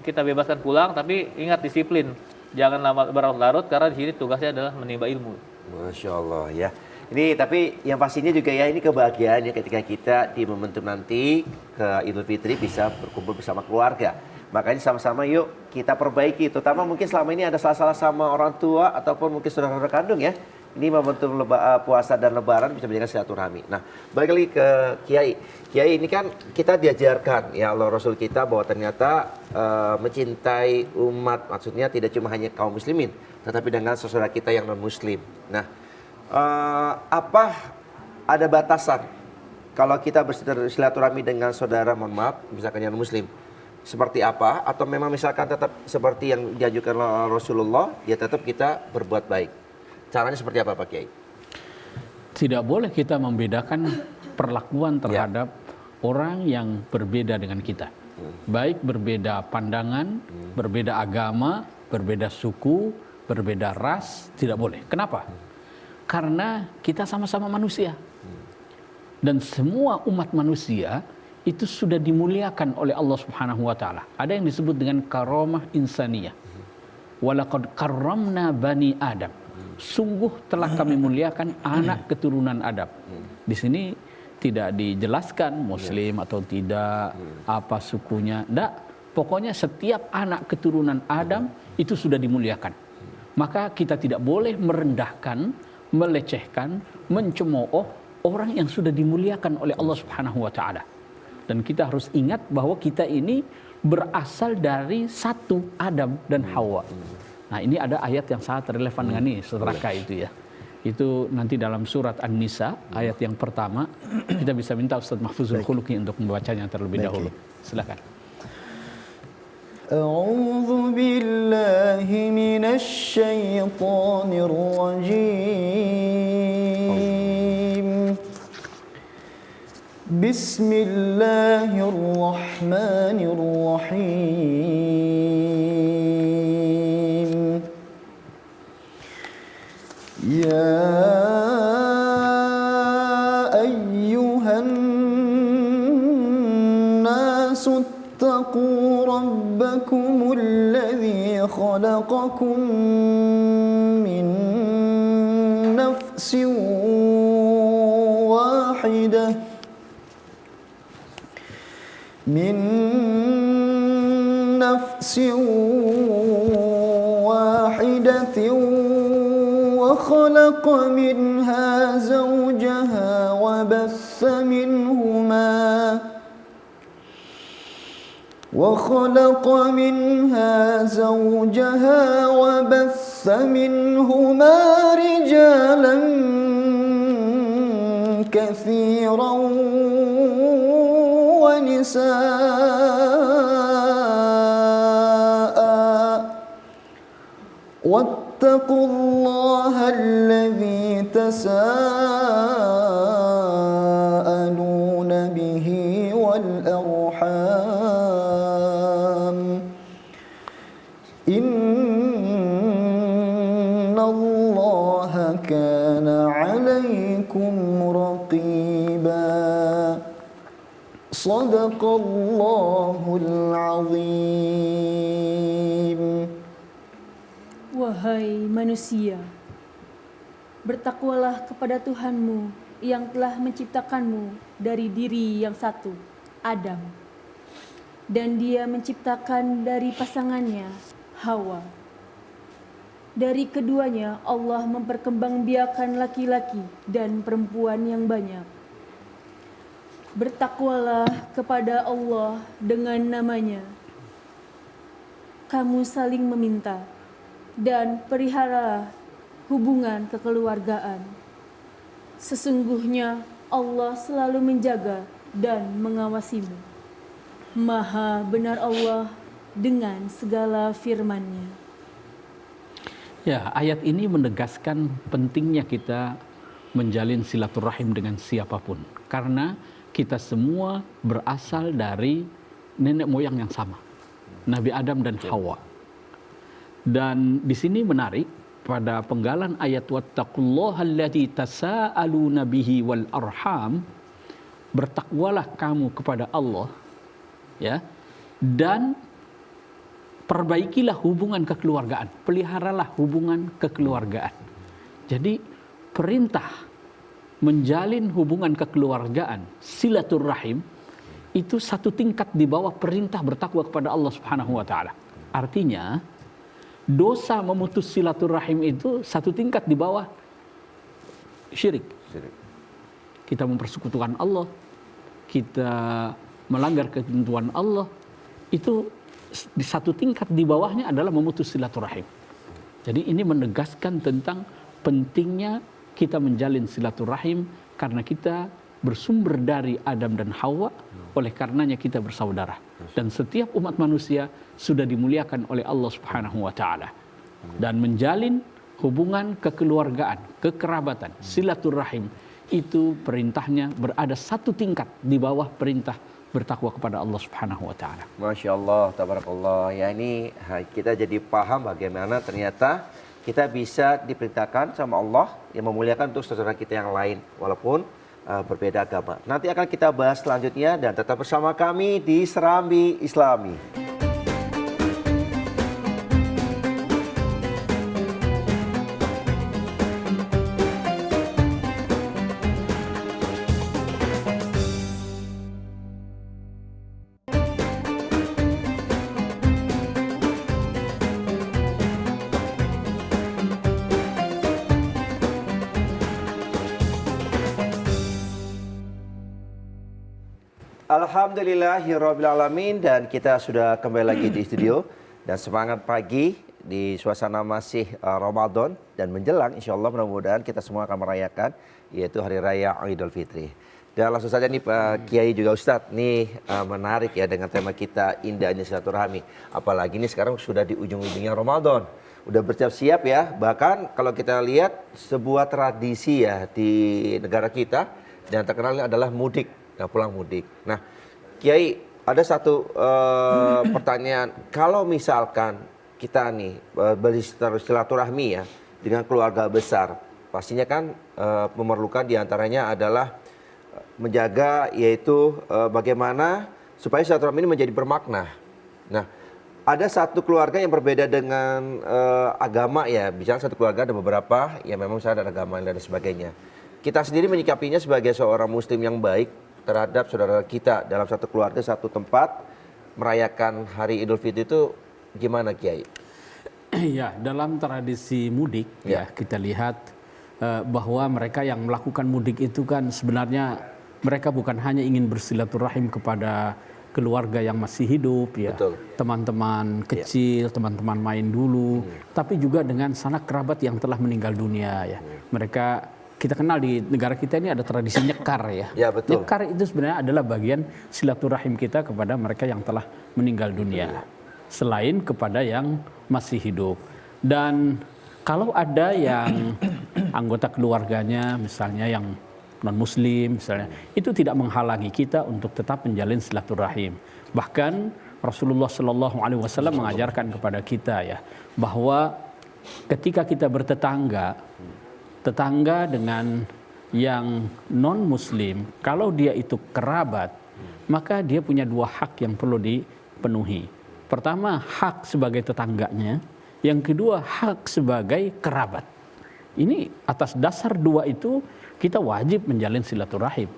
kita bebaskan pulang, tapi ingat disiplin, jangan lama berlarut-larut, karena di sini tugasnya adalah menimba ilmu. Masya Allah ya. Ini tapi yang pastinya juga ya, ini kebahagiaan ya ketika kita di momentum nanti ke Idul Fitri bisa berkumpul bersama keluarga. Makanya sama-sama yuk kita perbaiki, terutama mungkin selama ini ada salah-salah sama orang tua ataupun mungkin saudara-saudara kandung ya. Ini momentum puasa dan lebaran bisa menjaga silaturahmi. Nah, balik lagi ke Kiai. Kiai, ini kan kita diajarkan ya Allah Rasul kita bahwa ternyata mencintai umat, maksudnya tidak cuma hanya kaum muslimin, tetapi dengan saudara kita yang non muslim. Nah, apa ada batasan kalau kita bersilaturahmi dengan saudara, mohon maaf, misalkan yang muslim, seperti apa? Atau memang misalkan tetap seperti yang diajukan Rasulullah, ya tetap kita berbuat baik. Caranya seperti apa Pak Kiai? Tidak boleh kita membedakan perlakuan terhadap orang yang berbeda dengan kita. Baik berbeda pandangan, berbeda agama, berbeda suku, berbeda ras, tidak boleh. Kenapa? Karena kita sama-sama manusia. Dan semua umat manusia itu sudah dimuliakan oleh Allah Subhanahu wa taala. Ada yang disebut dengan karamah insaniyah. Walaqad karramna bani Adam. Sungguh telah kami muliakan anak keturunan Adam. Di sini tidak dijelaskan muslim atau tidak, apa sukunya. Tidak. Pokoknya setiap anak keturunan Adam itu sudah dimuliakan. Maka kita tidak boleh merendahkan, melecehkan, mencemooh orang yang sudah dimuliakan oleh Allah Subhanahu wa taala. Dan kita harus ingat bahwa kita ini berasal dari satu Adam dan Hawa. Nah, ini ada ayat yang sangat relevan dengan ini, seteraka itu ya. Itu nanti dalam surat An-Nisa, ayat yang pertama. Kita bisa minta Ustaz Mahfuzul Khuluqi untuk membacanya terlebih dahulu. Silakan. أعوذ بالله من الشيطان الرجيم بسم الله الرحمن الرحيم أيها الناس اتقوا ربكم الذي خلقكم من نفس واحدة وخلق منها زوجها وبث منهما رجالا كثيرا ونساء واتقوا الله الذي تساءلون به والأرحام إن الله كان عليكم رقيبا صدق الله العظيم. Wahai manusia, bertakwalah kepada Tuhanmu yang telah menciptakanmu dari diri yang satu, Adam. Dan dia menciptakan dari pasangannya, Hawa. Dari keduanya Allah memperkembangbiakan laki-laki dan perempuan yang banyak. Bertakwalah kepada Allah dengan namanya. Kamu saling meminta dan peliharalah hubungan kekeluargaan. Sesungguhnya Allah selalu menjaga dan mengawasimu. Maha benar Allah dengan segala firman-Nya. Ya, ayat ini menegaskan pentingnya kita menjalin silaturahim dengan siapapun. Karena kita semua berasal dari nenek moyang yang sama, Nabi Adam dan Hawa. Dan di sini menarik pada penggalan ayat wattaqullaha allati tasaaluna bihi wal arham, bertakwalah kamu kepada Allah, ya, dan perbaikilah hubungan kekeluargaan, peliharalah hubungan kekeluargaan. Jadi perintah menjalin hubungan kekeluargaan, silaturahim, itu satu tingkat di bawah perintah bertakwa kepada Allah Subhanahu wa taala. Artinya, dosa memutus silaturahim itu satu tingkat di bawah syirik. Kita mempersekutukan Allah, kita melanggar ketentuan Allah, itu di satu tingkat di bawahnya adalah memutus silaturahim. Jadi ini menegaskan tentang pentingnya kita menjalin silaturahim karena kita bersumber dari Adam dan Hawa, oleh karenanya kita bersaudara. Dan setiap umat manusia sudah dimuliakan oleh Allah Subhanahu wa taala. Dan menjalin hubungan kekeluargaan, kekerabatan, silaturahim itu perintahnya berada satu tingkat di bawah perintah bertakwa kepada Allah Subhanahu wa taala. Masya Allah, tabarakallah. Ya, ini kita jadi paham bagaimana ternyata kita bisa diperintahkan sama Allah yang memuliakan untuk saudara kita yang lain walaupun berbeda agama. Nanti akan kita bahas selanjutnya dan tetap bersama kami di Serambi Islami. Alhamdulillahirrabbilalamin, dan kita sudah kembali lagi di studio dan semangat pagi di suasana masih Ramadan dan menjelang, insya Allah mudah-mudahan kita semua akan merayakan yaitu Hari Raya Idul Fitri. Dan langsung saja nih Pak Kiai juga Ustadz, nih menarik ya dengan tema kita indahnya silaturahmi. Apalagi nih sekarang sudah di ujung-ujungnya Ramadan, udah bersiap-siap ya. Bahkan kalau kita lihat sebuah tradisi ya di negara kita dan terkenal adalah mudik. Pulang mudik. Nah, Kiai, ada satu pertanyaan. Kalau misalkan kita nih bersilaturahmi ya dengan keluarga besar, pastinya kan memerlukan diantaranya adalah menjaga yaitu bagaimana supaya silaturahmi ini menjadi bermakna. Nah, ada satu keluarga yang berbeda dengan agama ya, bicara satu keluarga ada beberapa yang memang ada agama dan sebagainya. Kita sendiri menyikapinya sebagai seorang muslim yang baik terhadap saudara kita dalam satu keluarga, satu tempat merayakan hari Idul Fitri itu gimana Kiai? Ya, dalam tradisi mudik ya kita lihat bahwa mereka yang melakukan mudik itu kan sebenarnya mereka bukan hanya ingin bersilaturahim kepada keluarga yang masih hidup ya, teman-teman kecil, teman-teman main dulu, tapi juga dengan sanak kerabat yang telah meninggal dunia ya. Mereka, kita kenal di negara kita ini ada tradisi nyekar ya. Ya, betul. Nyekar itu sebenarnya adalah bagian silaturahim kita kepada mereka yang telah meninggal dunia, selain kepada yang masih hidup. Dan kalau ada yang anggota keluarganya misalnya yang non-muslim misalnya, itu tidak menghalangi kita untuk tetap menjalin silaturahim. Bahkan Rasulullah Shallallahu Alaihi Wasallam mengajarkan kepada kita ya bahwa ketika kita bertetangga dengan yang non-muslim, kalau dia itu kerabat, maka dia punya dua hak yang perlu dipenuhi. Pertama, hak sebagai tetangganya, yang kedua hak sebagai kerabat. Ini atas dasar dua itu kita wajib menjalin silaturahim.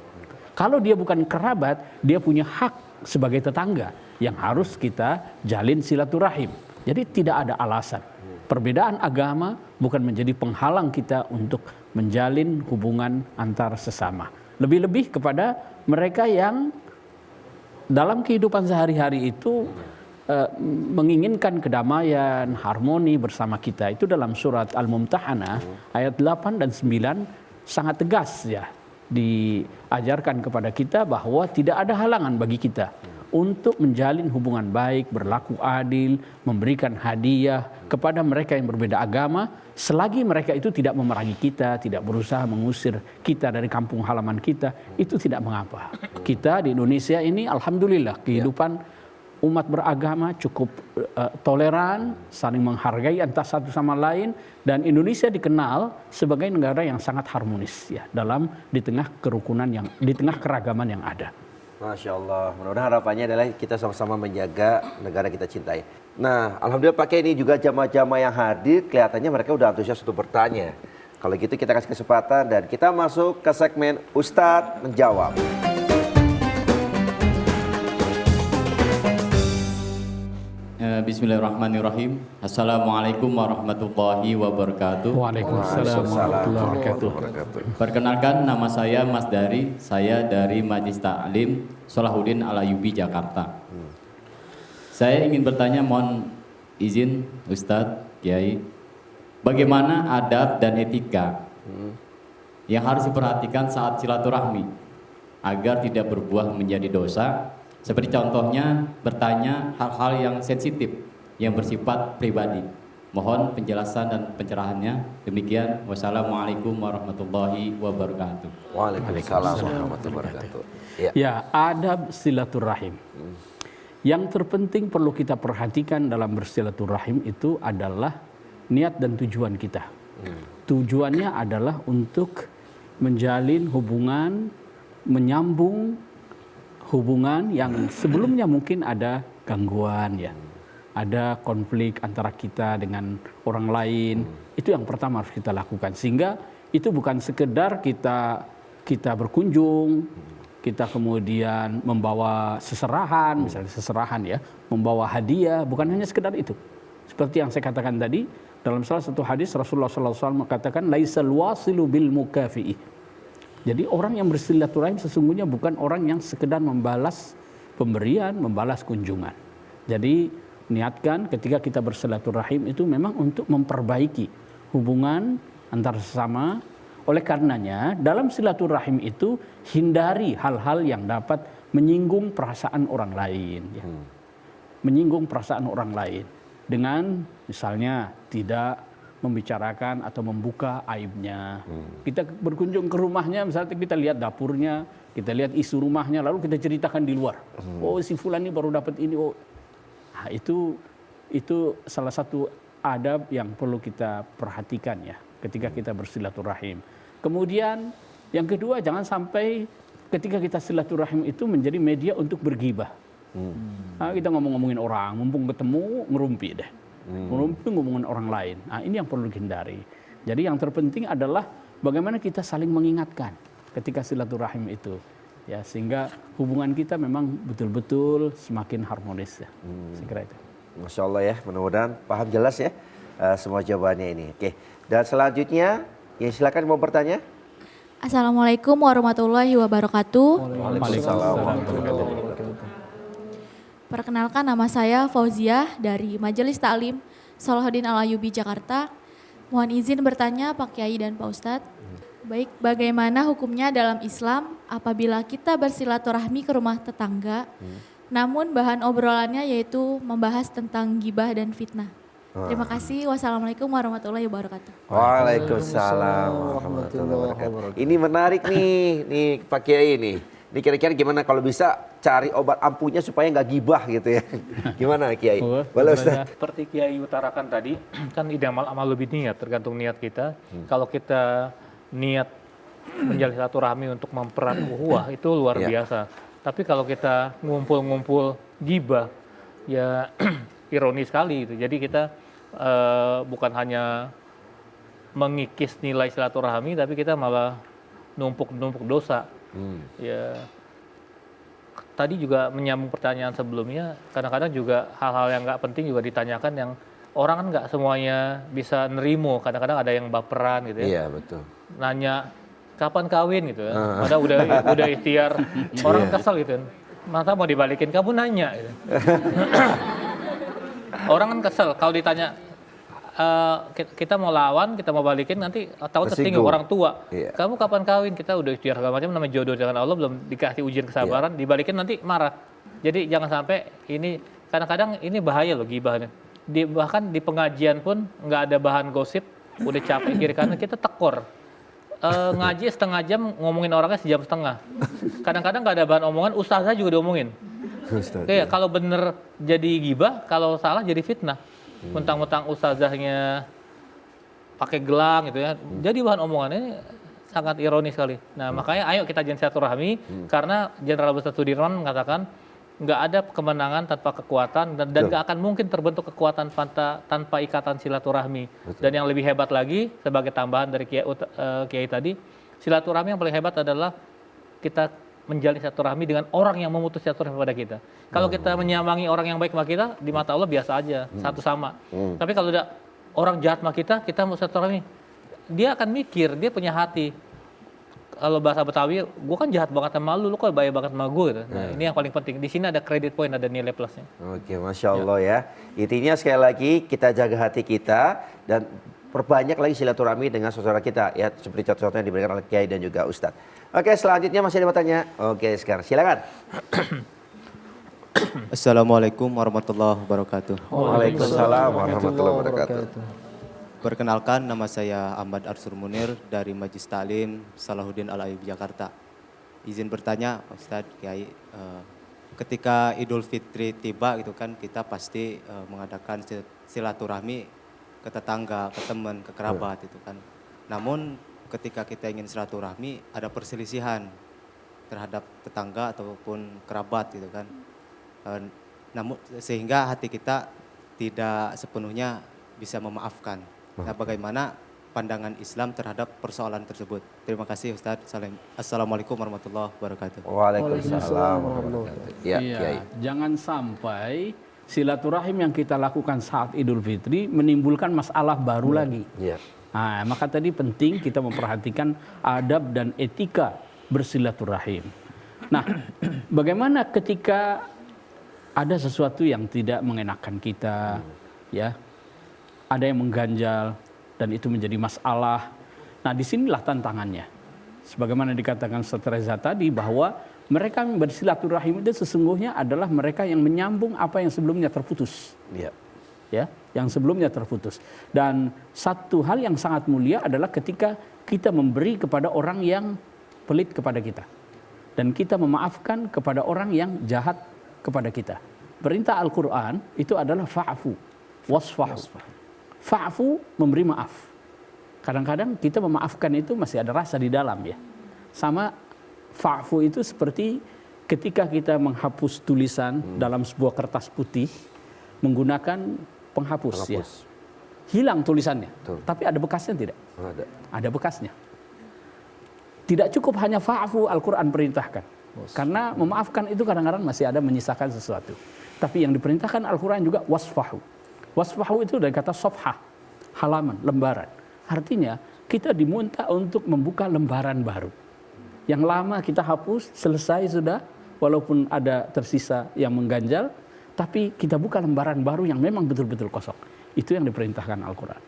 Kalau dia bukan kerabat, dia punya hak sebagai tetangga yang harus kita jalin silaturahim. Jadi tidak ada alasan. Perbedaan agama bukan menjadi penghalang kita untuk menjalin hubungan antar sesama. Lebih-lebih kepada mereka yang dalam kehidupan sehari-hari itu menginginkan kedamaian, harmoni bersama kita. Itu dalam surat Al-Mumtahanah ayat 8 dan 9 sangat tegas ya diajarkan kepada kita bahwa tidak ada halangan bagi kita untuk menjalin hubungan baik, berlaku adil, memberikan hadiah kepada mereka yang berbeda agama selagi mereka itu tidak memerangi kita, tidak berusaha mengusir kita dari kampung halaman kita, itu tidak mengapa. Kita di Indonesia ini alhamdulillah kehidupan umat beragama cukup toleran, saling menghargai antara satu sama lain, dan Indonesia dikenal sebagai negara yang sangat harmonis ya di tengah kerukunan di tengah keragaman yang ada. Masya Allah, mudah-mudahan harapannya adalah kita sama-sama menjaga negara kita cintai. Nah, alhamdulillah pakai ini juga jamaah-jamaah yang hadir, kelihatannya mereka udah antusias untuk bertanya. Kalau gitu kita kasih kesempatan dan kita masuk ke segmen Ustadz Menjawab. Bismillahirrahmanirrahim. Assalamualaikum warahmatullahi wabarakatuh. Waalaikumsalam warahmatullahi wabarakatuh. Perkenalkan, nama saya Mas Dari. Saya dari Majelis Taklim Salahuddin Al-Ayyubi, Jakarta. Saya ingin bertanya, mohon izin Ustadz, Kiai, bagaimana adab dan etika yang harus diperhatikan saat silaturahmi agar tidak berbuah menjadi dosa? Seperti contohnya bertanya hal-hal yang sensitif, yang bersifat pribadi. Mohon penjelasan dan pencerahannya. Demikian. Wassalamualaikum warahmatullahi wabarakatuh. Waalaikumsalam warahmatullahi wabarakatuh. Ya, adab silaturahim. Yang terpenting perlu kita perhatikan dalam bersilaturahim itu adalah niat dan tujuan kita. Tujuannya adalah untuk menjalin hubungan, menyambung hubungan yang sebelumnya mungkin ada gangguan ya, ada konflik antara kita dengan orang lain. Itu yang pertama harus kita lakukan, sehingga itu bukan sekedar kita berkunjung, kita kemudian membawa seserahan, misalnya seserahan ya, membawa hadiah, bukan hanya sekedar itu. Seperti yang saya katakan tadi, dalam salah satu hadis Rasulullah SAW mengatakan laisal wasilu bil mukafi'i. Jadi orang yang bersilaturahim sesungguhnya bukan orang yang sekedar membalas pemberian, membalas kunjungan. Jadi niatkan ketika kita bersilaturahim itu memang untuk memperbaiki hubungan antar sesama. Oleh karenanya dalam silaturahim itu hindari hal-hal yang dapat menyinggung perasaan orang lain. Ya. Menyinggung perasaan orang lain dengan misalnya tidak membicarakan atau membuka aibnya. Kita berkunjung ke rumahnya, misalnya kita lihat dapurnya, kita lihat isu rumahnya, lalu kita ceritakan di luar. Oh, si fulan ini baru dapat ini. Oh, nah, itu salah satu adab yang perlu kita perhatikan ya. ketika kita bersilaturahim. Kemudian yang kedua, jangan sampai ketika kita silaturahim itu menjadi media untuk bergibah. Nah, kita ngomong-ngomongin orang, mumpung ketemu ngerumpi deh. Ngerumpi ngomongin orang lain. Nah, ini yang perlu dihindari. Jadi yang terpenting adalah bagaimana kita saling mengingatkan ketika silaturahim itu. Ya, sehingga hubungan kita memang betul-betul semakin harmonis ya. Saya kira itu. Masya Allah ya, mudah-mudahan paham jelas ya semua jawabannya ini. Oke, dan selanjutnya, ya silakan mau bertanya. Assalamualaikum warahmatullahi wabarakatuh. Waalaikumsalam warahmatullahi wabarakatuh. Perkenalkan, nama saya Fauziah dari Majelis Taklim Salahuddin Al-Ayyubi Jakarta. Mohon izin bertanya Pak Kiai dan Pak Ustadz. Baik, bagaimana hukumnya dalam Islam apabila kita bersilaturahmi ke rumah tetangga, namun bahan obrolannya yaitu membahas tentang gibah dan fitnah. Terima kasih. Wassalamualaikum warahmatullahi wabarakatuh. Waalaikumsalam warahmatullahi wabarakatuh. Ini menarik nih Pak Kiai nih. Ini kira-kira gimana kalau bisa cari obat ampuhnya supaya nggak gibah gitu ya? Gimana Kiai? Boleh Ustaz? Seperti Kiai utarakan tadi, kan ideal amal lebih niat, tergantung niat kita. Kalau kita niat menjalin silaturahmi untuk mempererat ukhuwah itu luar biasa. Tapi kalau kita ngumpul-ngumpul gibah, ya ironis sekali itu. Jadi kita bukan hanya mengikis nilai silaturahmi, tapi kita malah numpuk-numpuk dosa. Ya, tadi juga menyambung pertanyaan sebelumnya, kadang-kadang juga hal-hal yang nggak penting juga ditanyakan yang orang kan nggak semuanya bisa nerimo. Kadang-kadang ada yang baperan gitu ya. Iya betul. Nanya kapan kawin gitu ya. Padahal udah ikhtiar, orang kesel gitu. Masa mau dibalikin, kamu nanya gitu. Orang kan kesel kalau ditanya kita mau lawan, kita mau balikin, nanti tahu tersinggung orang tua. Kamu kapan kawin? Kita udah ikhtiar segala macam, namanya jodoh dengan Allah, belum dikasih ujian kesabaran, dibalikin nanti marah. Jadi jangan sampai ini, kadang-kadang ini bahaya loh gibahnya. Bahkan di pengajian pun nggak ada bahan gosip, udah capek kiri kanan kita tekor. Ngaji setengah jam, ngomongin orangnya sejam setengah. Kadang-kadang nggak ada bahan omongan, ustazah juga diomongin. Kayak kalau bener jadi gibah, kalau salah jadi fitnah. Mentang-mentang ustazahnya pakai gelang gitu ya. Jadi bahan omongannya sangat ironis sekali. Nah makanya ayo kita jalin silaturahmi, karena Jenderal Besar Sudirman mengatakan nggak ada kemenangan tanpa kekuatan, dan nggak akan mungkin terbentuk kekuatan tanpa ikatan silaturahmi. Dan yang lebih hebat lagi, sebagai tambahan dari Kiai tadi, silaturahmi yang paling hebat adalah kita menjalin silaturahmi dengan orang yang memutus silaturahmi pada kita. Kalau kita menyambangi orang yang baik sama kita, di mata Allah biasa aja, satu sama. Tapi kalau ada orang jahat sama kita mau silaturahmi, dia akan mikir, dia punya hati. Kalau bahasa Betawi, gue kan jahat banget sama lu kok baik banget sama gue gitu. Nah, ini yang paling penting. Di sini ada credit point, ada nilai plusnya. Oke, Masya Allah ya. Intinya sekali lagi kita jaga hati kita dan perbanyak lagi silaturahmi dengan saudara kita ya, seperti contoh yang diberikan oleh Kiai dan juga Ustadz. Oke, selanjutnya masih ada bertanya. Oke, sekarang silakan. Assalamualaikum warahmatullahi wabarakatuh. Waalaikumsalam warahmatullahi wabarakatuh. Perkenalkan, nama saya Ahmad Arsur Munir dari Majelis Taklim Salahuddin Al-Ayyubi Jakarta. Izin bertanya, Ustadz Kiai, ketika Idul Fitri tiba gitu kan, kita pasti mengadakan silaturahmi ke tetangga, ke teman, ke kerabat itu kan. Namun ketika kita ingin silaturahmi ada perselisihan terhadap tetangga ataupun kerabat gitu kan. Namun sehingga hati kita tidak sepenuhnya bisa memaafkan. Nah, bagaimana pandangan Islam terhadap persoalan tersebut? Terima kasih Ustadz. Assalamualaikum warahmatullahi wabarakatuh. Waalaikumsalam warahmatullahi wabarakatuh. Ya, Kiai. Jangan sampai silaturahim yang kita lakukan saat Idul Fitri menimbulkan masalah baru lagi. Ya. Nah, maka tadi penting kita memperhatikan adab dan etika bersilaturahim. Nah, bagaimana ketika ada sesuatu yang tidak mengenakan kita, ya, ada yang mengganjal dan itu menjadi masalah. Nah, disinilah tantangannya. Sebagaimana dikatakan Ustaz Reza tadi bahwa mereka yang bersilaturahim itu sesungguhnya adalah mereka yang menyambung apa yang sebelumnya terputus. Ya, yang sebelumnya terputus. Dan satu hal yang sangat mulia adalah ketika kita memberi kepada orang yang pelit kepada kita. Dan kita memaafkan kepada orang yang jahat kepada kita. Perintah Al-Quran itu adalah fa'fu, wasfahu. Fa'fu, memberi maaf. Kadang-kadang kita memaafkan itu masih ada rasa di dalam ya. Sama fa'fu itu seperti ketika kita menghapus tulisan dalam sebuah kertas putih menggunakan penghapus. Ya. Hilang tulisannya, tapi ada bekasnya tidak? Ada bekasnya. Tidak cukup hanya fa'fu, Al-Quran perintahkan. Karena memaafkan itu kadang-kadang masih ada menyisakan sesuatu. Tapi yang diperintahkan Al-Quran juga wasfahu. Wasfahu itu dari kata sofhah, halaman, lembaran. Artinya kita diminta untuk membuka lembaran baru. Yang lama kita hapus, selesai sudah, walaupun ada tersisa yang mengganjal, tapi kita buka lembaran baru yang memang betul-betul kosong. Itu yang diperintahkan Al-Quran.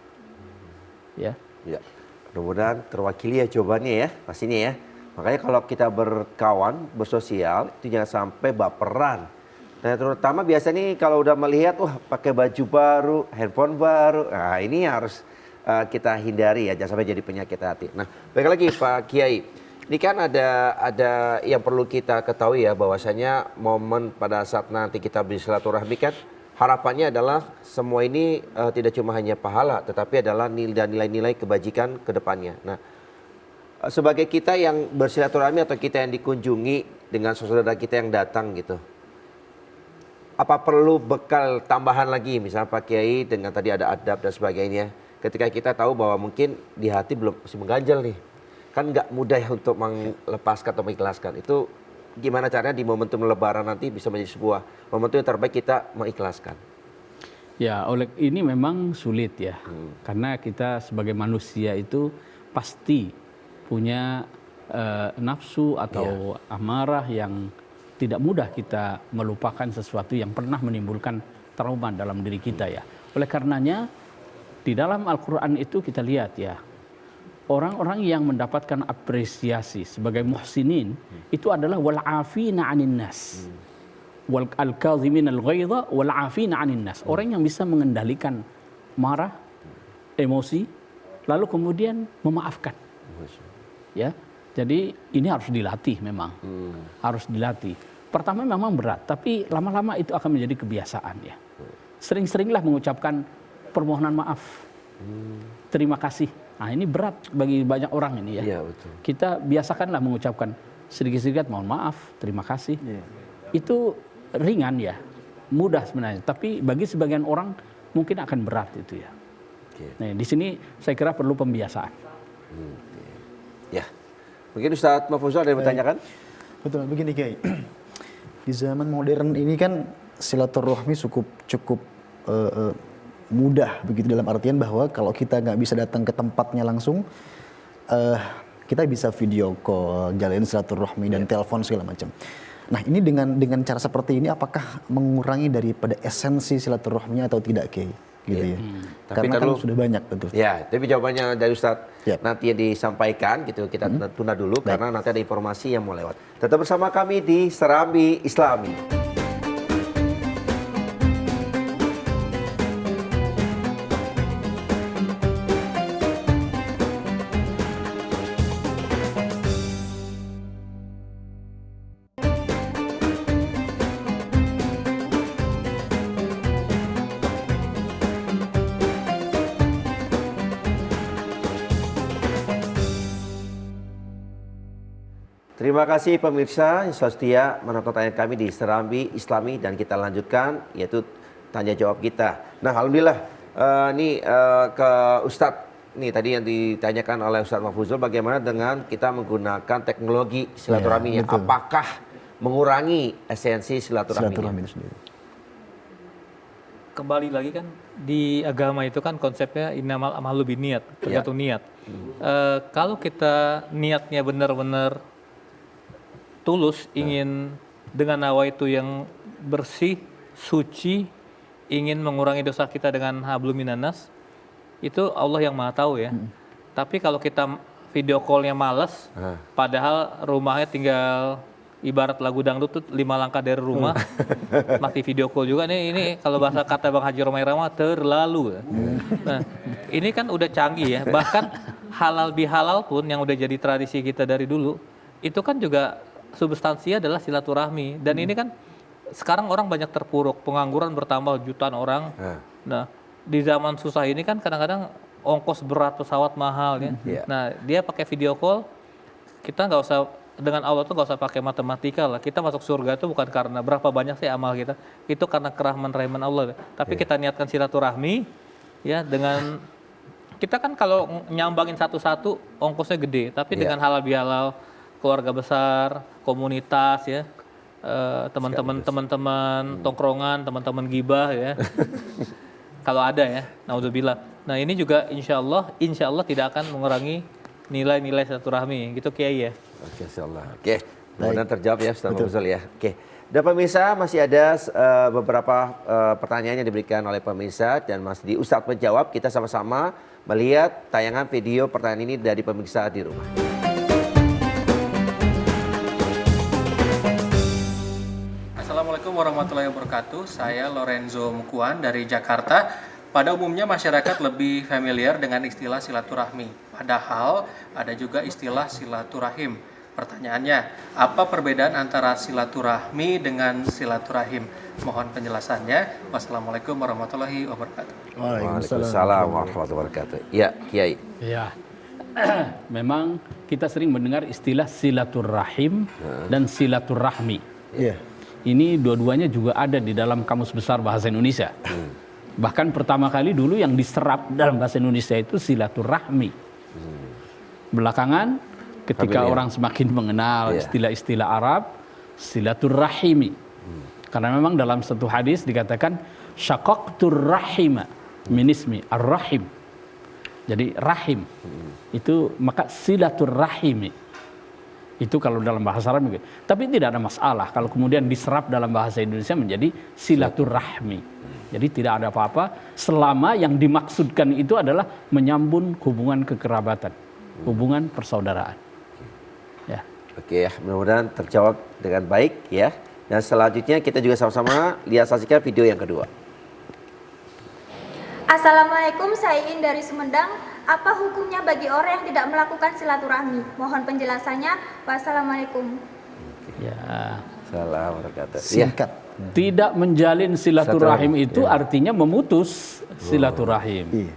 Ya. Ya. Mudah-mudahan terwakili ya jawabannya ya, pastinya ya. Makanya kalau kita berkawan, bersosial, itu jangan sampai baperan. Nah, terutama biasanya kalau udah melihat, wah pakai baju baru, handphone baru, nah ini harus kita hindari ya, jangan sampai jadi penyakit hati. Nah, baik lagi Pak Kiai, ini kan ada yang perlu kita ketahui ya, bahwasanya momen pada saat nanti kita bersilaturahmi kan, harapannya adalah semua ini tidak cuma hanya pahala, tetapi adalah nilai-nilai kebajikan ke depannya. Nah, sebagai kita yang bersilaturahmi atau kita yang dikunjungi dengan saudara kita yang datang gitu, apa perlu bekal tambahan lagi, misalnya Pak Kiai dengan tadi ada adab dan sebagainya, ketika kita tahu bahwa mungkin di hati belum masih mengganjal nih, kan nggak mudah ya untuk melepaskan atau mengikhlaskan. Itu gimana caranya di momentum Lebaran nanti bisa menjadi sebuah momentum yang terbaik kita mengikhlaskan? Ya, oleh ini memang sulit ya, karena kita sebagai manusia itu pasti punya nafsu atau amarah yang tidak mudah kita melupakan sesuatu yang pernah menimbulkan trauma dalam diri kita ya. Oleh karenanya di dalam Al-Quran itu kita lihat ya, orang-orang yang mendapatkan apresiasi sebagai muhsinin itu adalah wal'afina 'anin nas. Wal al-kazimin al-ghaidha wal'afina 'anin nas. Orang yang bisa mengendalikan marah, emosi, lalu kemudian memaafkan. Ya, jadi ini harus dilatih memang, harus dilatih. Pertama memang berat, tapi lama-lama itu akan menjadi kebiasaan ya. Sering-seringlah mengucapkan permohonan maaf, terima kasih. Nah ini berat bagi banyak orang ini ya. Iya, betul. Kita biasakanlah mengucapkan sedikit-sedikit mohon maaf, terima kasih. Itu ringan ya, mudah sebenarnya. Tapi bagi sebagian orang mungkin akan berat itu ya. Nah di sini saya kira perlu pembiasaan. Ya, mungkin Ustadz Mahfuzul ada yang bertanyakan? Betul, begini Kiai. Di zaman modern ini kan silaturahmi cukup mudah begitu, dalam artian bahwa kalau kita nggak bisa datang ke tempatnya langsung, kita bisa video call, jalin silaturahmi dan telepon segala macam. Nah ini dengan cara seperti ini apakah mengurangi daripada esensi silaturahminya atau tidak Kiai? Gitu ya. Tapi karena kan sudah banyak betul. Ya, tapi jawabannya dari Ustadz nanti disampaikan gitu, kita tunda dulu karena nanti ada informasi yang mau lewat. Tetap bersama kami di Serambi Islami. Terima kasih pemirsa yang setia menonton tayangan kami di Serambi Islami, dan kita lanjutkan yaitu tanya jawab kita. Nah alhamdulillah ke Ustadz nih tadi yang ditanyakan oleh Ustadz Mahfuzul, bagaimana dengan kita menggunakan teknologi silaturahminya, apakah mengurangi esensi silaturahmi itu sendiri? Kembali lagi kan di agama itu kan konsepnya innamal amalu binniyat, tergantung niat. Kalau kita niatnya benar-benar tulus, ingin dengan nawaitu yang bersih, suci, ingin mengurangi dosa kita dengan hablum minanas, itu Allah yang Maha tahu ya. Tapi kalau kita video call-nya males, padahal rumahnya tinggal ibarat lagu dangdut tuh 5 langkah dari rumah, masih video call juga nih. Ini kalau bahasa kata Bang Haji Romai Rama terlalu. Nah, ini kan udah canggih ya. Bahkan halal bihalal pun yang udah jadi tradisi kita dari dulu, itu kan juga substansinya adalah silaturahmi. Dan ini kan sekarang orang banyak terpuruk, pengangguran bertambah jutaan orang. Nah, di zaman susah ini kan kadang-kadang ongkos berat pesawat mahal ya. Nah, dia pakai video call, kita nggak usah, dengan Allah tuh nggak usah pakai matematika lah. Kita masuk surga itu bukan karena berapa banyak sih amal kita, itu karena kerahman-rahman Allah. Tapi kita niatkan silaturahmi ya, dengan kita kan kalau nyambangin satu-satu ongkosnya gede, tapi dengan halal bihalal, keluarga besar, komunitas ya, teman-teman tongkrongan, teman-teman gibah ya. Kalau ada ya, naudzubillah. Nah ini juga insya Allah tidak akan mengurangi nilai-nilai silaturahmi, gitu Kiai ya. Oke, insyaallah. Oke, mudah-mudahan terjawab ya Ustaz Fauzul ya. Oke. Dan pemirsa masih ada beberapa pertanyaan yang diberikan oleh pemirsa dan Mas di Ustadz menjawab. Kita sama-sama melihat tayangan video pertanyaan ini dari pemirsa di rumah. Assalamualaikum warahmatullahi wabarakatuh. Saya Lorenzo Mukuan dari Jakarta. Pada umumnya masyarakat lebih familiar dengan istilah silaturahmi. Padahal ada juga istilah silaturahim. Pertanyaannya, apa perbedaan antara silaturahmi dengan silaturahim? Mohon penjelasannya. Wassalamualaikum warahmatullahi wabarakatuh. Waalaikumsalam warahmatullahi wabarakatuh. Ya, Kiai. Ya, memang kita sering mendengar istilah silaturahim dan silaturahmi. Iya. Ini dua-duanya juga ada di dalam Kamus Besar Bahasa Indonesia. Bahkan pertama kali dulu yang diserap dalam bahasa Indonesia itu silaturahmi. Belakangan ketika orang semakin mengenal istilah-istilah Arab, silaturahimi. Karena memang dalam satu hadis dikatakan syaqaqtur rahima min ismi ar-rahim. Jadi rahim itu maka silaturahimi. Itu kalau dalam bahasa Arab. Tapi tidak ada masalah kalau kemudian diserap dalam bahasa Indonesia menjadi silaturahmi. Jadi tidak ada apa-apa selama yang dimaksudkan itu adalah menyambung hubungan kekerabatan, hubungan persaudaraan. Ya. Oke ya, mudah-mudahan terjawab dengan baik ya. Dan selanjutnya kita juga sama-sama lihat saksikan video yang kedua. Assalamualaikum, saya In dari Sumedang. Apa hukumnya bagi orang yang tidak melakukan silaturahmi? Mohon penjelasannya. Wassalamualaikum. Ya. Salam berkata. Singkat. Tidak menjalin silaturahim itu artinya memutus silaturahim. Iya.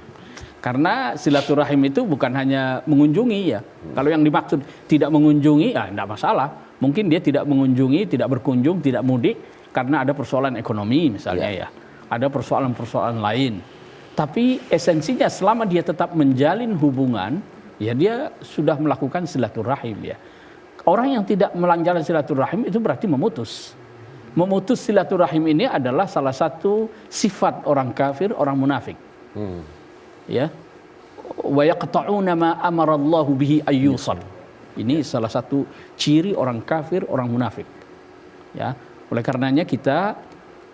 Karena silaturahim itu bukan hanya mengunjungi ya. Kalau yang dimaksud tidak mengunjungi, ya tidak masalah. Mungkin dia tidak mengunjungi, tidak berkunjung, tidak mudik karena ada persoalan ekonomi misalnya ya. Ada persoalan-persoalan lain. Tapi esensinya selama dia tetap menjalin hubungan, ya dia sudah melakukan silaturahim ya. Orang yang tidak menjalin silaturahim itu berarti memutus. Memutus silaturahim ini adalah salah satu sifat orang kafir, orang munafik. Ya. Wa yaqta'una ma amarallahu bihi ayyusal. Ini salah satu ciri orang kafir, orang munafik. Ya. Oleh karenanya kita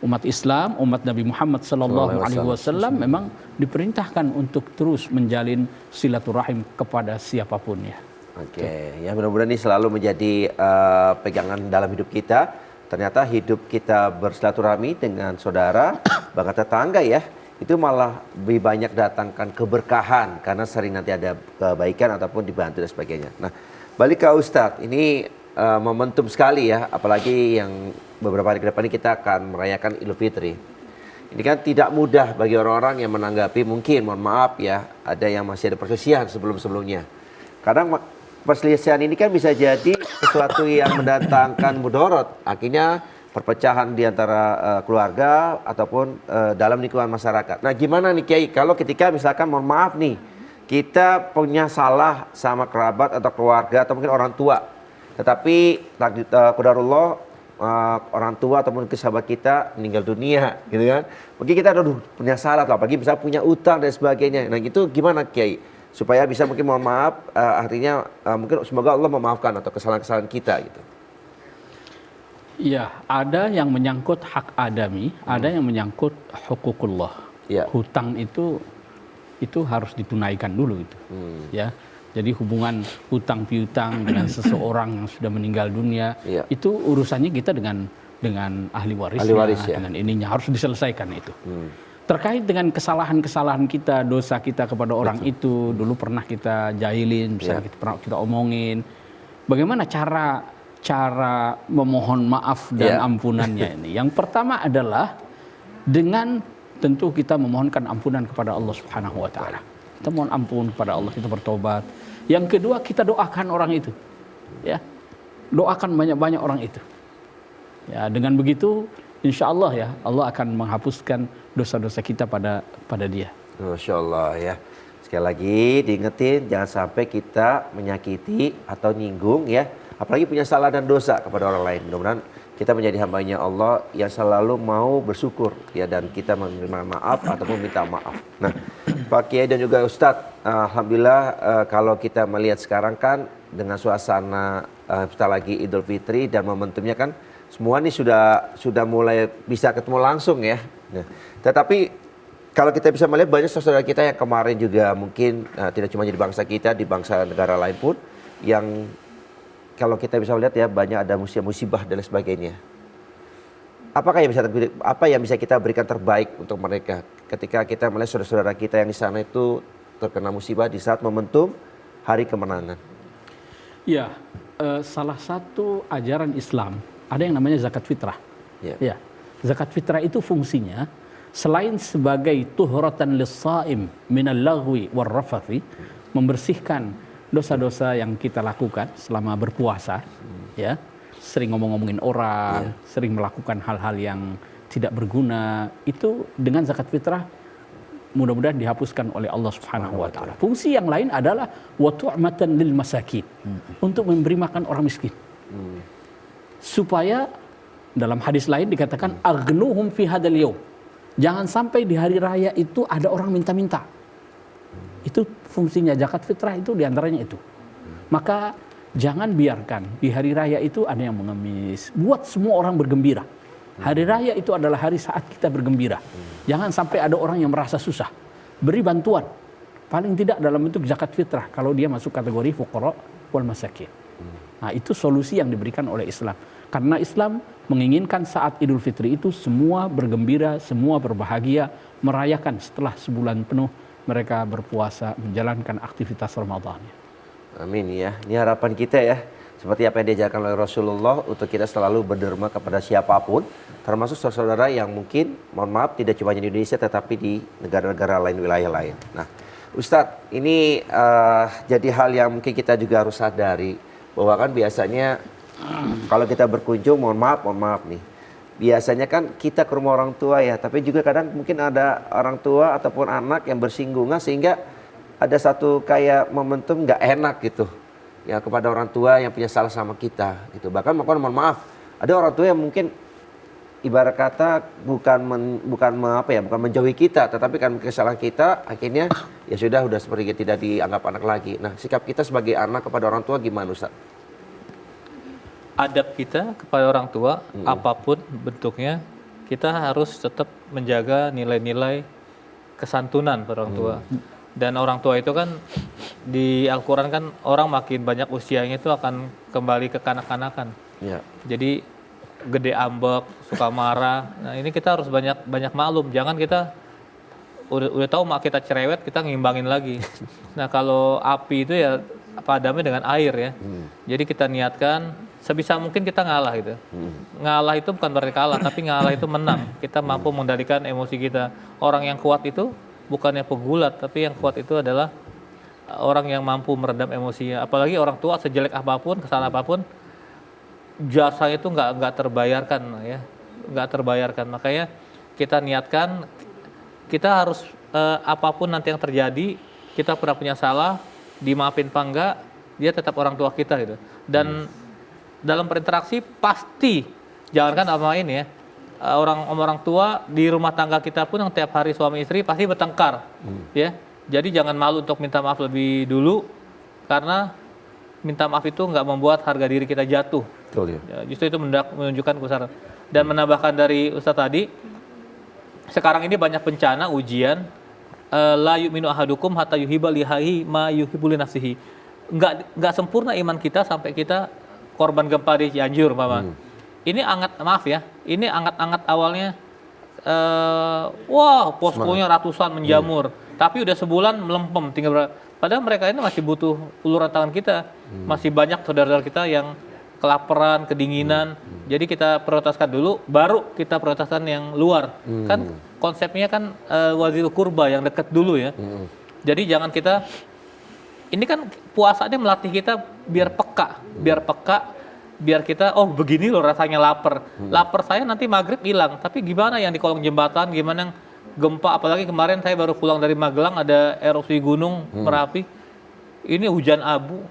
umat Islam, umat Nabi Muhammad sallallahu alaihi wasallam memang diperintahkan untuk terus menjalin silaturahim kepada siapapun ya. Oke, ya mudah-mudahan ini selalu menjadi pegangan dalam hidup kita. Ternyata hidup kita bersilaturahmi dengan saudara, bahkan tetangga ya, itu malah lebih banyak datangkan keberkahan karena sering nanti ada kebaikan ataupun dibantu dan sebagainya. Nah, balik ke Ustadz, ini momentum sekali ya, apalagi yang beberapa hari ke depan ini kita akan merayakan Idul Fitri. Ini kan tidak mudah bagi orang-orang yang menanggapi, mungkin mohon maaf ya, ada yang masih ada perselisihan sebelum-sebelumnya. Kadang perselisihan ini kan bisa jadi sesuatu yang mendatangkan mudorot, akhirnya perpecahan di antara keluarga ataupun dalam lingkungan masyarakat. Nah gimana nih Kiai, kalau ketika misalkan mohon maaf nih, kita punya salah sama kerabat atau keluarga atau mungkin orang tua, tetapi qadarullah orang tua ataupun sahabat kita meninggal dunia gitu kan. Mungkin kita punya salah atau apalagi bisa punya utang dan sebagainya. Nah gitu gimana Kiai? Supaya bisa mungkin mohon maaf, artinya mungkin semoga Allah memaafkan atau kesalahan-kesalahan kita gitu. Iya, ada yang menyangkut hak adami, ada yang menyangkut hukukullah. Ya. Hutang itu harus ditunaikan dulu itu. Ya. Jadi hubungan hutang piutang dengan seseorang yang sudah meninggal dunia, itu urusannya kita dengan ahli warisnya, dengan ininya harus diselesaikan itu. Terkait dengan kesalahan-kesalahan kita, dosa kita kepada orang itu, dulu pernah kita jahilin, misalnya kita omongin. Bagaimana cara memohon maaf dan ampunannya ini? Yang pertama adalah dengan tentu kita memohonkan ampunan kepada Allah Subhanahu wa taala. Kita mohon ampun kepada Allah, kita bertobat. Yang kedua, kita doakan orang itu. Ya. Doakan banyak-banyak orang itu. Ya, dengan begitu insya Allah ya, Allah akan menghapuskan dosa-dosa kita pada dia. Masya Allah ya. Sekali lagi diingetin, jangan sampai kita menyakiti atau nyinggung ya, apalagi punya salah dan dosa kepada orang lain. Mudah-mudahan kita menjadi hambanya Allah yang selalu mau bersyukur ya, dan kita menerima maaf ataupun minta maaf. Nah, Pak Kiai dan juga Ustadz, alhamdulillah kalau kita melihat sekarang kan dengan suasana kita lagi Idul Fitri dan momentumnya kan semua nih sudah mulai bisa ketemu langsung ya. Nah, tetapi kalau kita bisa melihat banyak saudara kita yang kemarin juga mungkin tidak cuma di bangsa kita, di bangsa negara lain pun yang kalau kita bisa lihat ya banyak ada musibah dan lain sebagainya. Apa yang bisa kita berikan terbaik untuk mereka ketika kita melihat saudara-saudara kita yang di sana itu terkena musibah di saat momentum hari kemenangan? Ya, salah satu ajaran Islam ada yang namanya zakat fitrah. Ya, zakat fitrah itu fungsinya selain sebagai tuhratan lis-shaim minal laghwi war rafathi, membersihkan dosa-dosa yang kita lakukan selama berpuasa, ya, sering ngomong-ngomongin orang, sering melakukan hal-hal yang tidak berguna, itu dengan zakat fitrah mudah-mudahan dihapuskan oleh Allah Subhanahu wa taala. Fungsi yang lain adalah wa tu'matan lil masakin, untuk memberi makan orang miskin. Supaya dalam hadis lain dikatakan aghnuhum fi hadzal yaum. Jangan sampai di hari raya itu ada orang minta-minta. Itu fungsinya zakat fitrah, itu diantaranya itu. Maka jangan biarkan di hari raya itu ada yang mengemis. Buat semua orang bergembira. Hari raya itu adalah hari saat kita bergembira. Jangan sampai ada orang yang merasa susah. Beri bantuan. Paling tidak dalam bentuk zakat fitrah kalau dia masuk kategori fuqara wal masakin. Nah, itu solusi yang diberikan oleh Islam. Karena Islam menginginkan saat Idul Fitri itu semua bergembira, semua berbahagia, merayakan setelah sebulan penuh mereka berpuasa, menjalankan aktivitas Ramadan. Amin ya. Ini harapan kita ya. Seperti apa yang diajarkan oleh Rasulullah untuk kita selalu berderma kepada siapapun, termasuk saudara-saudara yang mungkin, mohon maaf, tidak cuma di Indonesia tetapi di negara-negara lain, wilayah lain. Nah, Ustadz, ini jadi hal yang mungkin kita juga harus sadari bahwa kan biasanya kalau kita berkunjung, mohon maaf nih, biasanya kan kita ke rumah orang tua ya, tapi juga kadang mungkin ada orang tua ataupun anak yang bersinggungan sehingga ada satu kayak momentum nggak enak gitu ya kepada orang tua yang punya salah sama kita gitu. Bahkan mohon maaf, ada orang tua yang mungkin ibarat kata bukan menjauhi kita, tetapi kan kesalahan kita akhirnya ya sudah seperti tidak dianggap anak lagi. Nah, sikap kita sebagai anak kepada orang tua gimana, Ustaz? Adab kita kepada orang tua, apapun bentuknya, kita harus tetap menjaga nilai-nilai kesantunan pada orang tua. Dan orang tua itu kan di Al-Quran kan orang makin banyak usianya itu akan kembali ke kanak-kanakan. Ya. Jadi gede ambek, suka marah. Nah, ini kita harus banyak maklum. Jangan kita udah tahu mak kita cerewet, kita ngimbangin lagi. Nah, kalau api itu ya padamnya dengan air ya. Jadi kita niatkan sebisa mungkin kita ngalah gitu. Ngalah itu bukan berarti kalah, tapi ngalah itu menang. Kita mampu mengendalikan emosi kita. Orang yang kuat itu bukannya pegulat, tapi yang kuat itu adalah orang yang mampu meredam emosinya. Apalagi orang tua sejelek apapun, kesalahan apapun, jasa itu nggak terbayarkan ya, nggak terbayarkan. Makanya kita niatkan, kita harus apapun nanti yang terjadi, kita pernah punya salah, dimaafin apa enggak, dia tetap orang tua kita gitu. Dan dalam berinteraksi pasti, jangankan sama ini ya, orang tua di rumah tangga kita pun yang tiap hari suami istri pasti bertengkar, ya. Jadi jangan malu untuk minta maaf lebih dulu, karena minta maaf itu nggak membuat harga diri kita jatuh. Betul, ya. Ya, justru itu menunjukkan kebesaran. Dan menambahkan dari Ustadz tadi, sekarang ini banyak bencana, ujian, la yu'minu ahadukum hatta yuhibba lihahi ma yuhibbu li nafsihi. Nggak sempurna iman kita sampai kita korban gempa di Cianjur, Mama. Ini maaf ya, ini anget-anget awalnya, poskonya ratusan menjamur, tapi udah sebulan melempem, tinggal padahal mereka ini masih butuh uluran tangan kita, masih banyak saudara-saudara kita yang kelaparan, kedinginan, jadi kita prioritaskan dulu, baru kita prioritaskan yang luar, kan konsepnya kan wazil kurba yang dekat dulu ya. Jadi jangan kita, ini kan puasa ini melatih kita biar peka, biar kita, oh begini loh rasanya lapar. Lapar saya nanti maghrib hilang, tapi gimana yang di kolong jembatan, gimana yang gempa, apalagi kemarin saya baru pulang dari Magelang, ada erupsi gunung Merapi, ini hujan abu.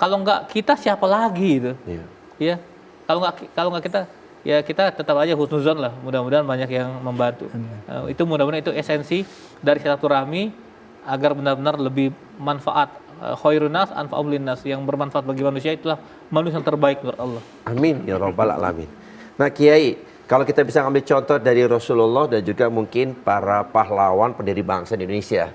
Kalau nggak kita siapa lagi gitu, ya. Kalau nggak kita, ya kita tetap aja husnuzon lah. Mudah-mudahan banyak yang membantu. Itu mudah-mudahan itu esensi dari silaturahmi agar benar-benar lebih manfaat. Khairun nas anfa'um linnas, yang bermanfaat bagi manusia itulah manusia yang terbaik menurut Allah. Amin ya rabbal alamin. Nah Kiai, kalau kita bisa ambil contoh dari Rasulullah dan juga mungkin para pahlawan pendiri bangsa di Indonesia,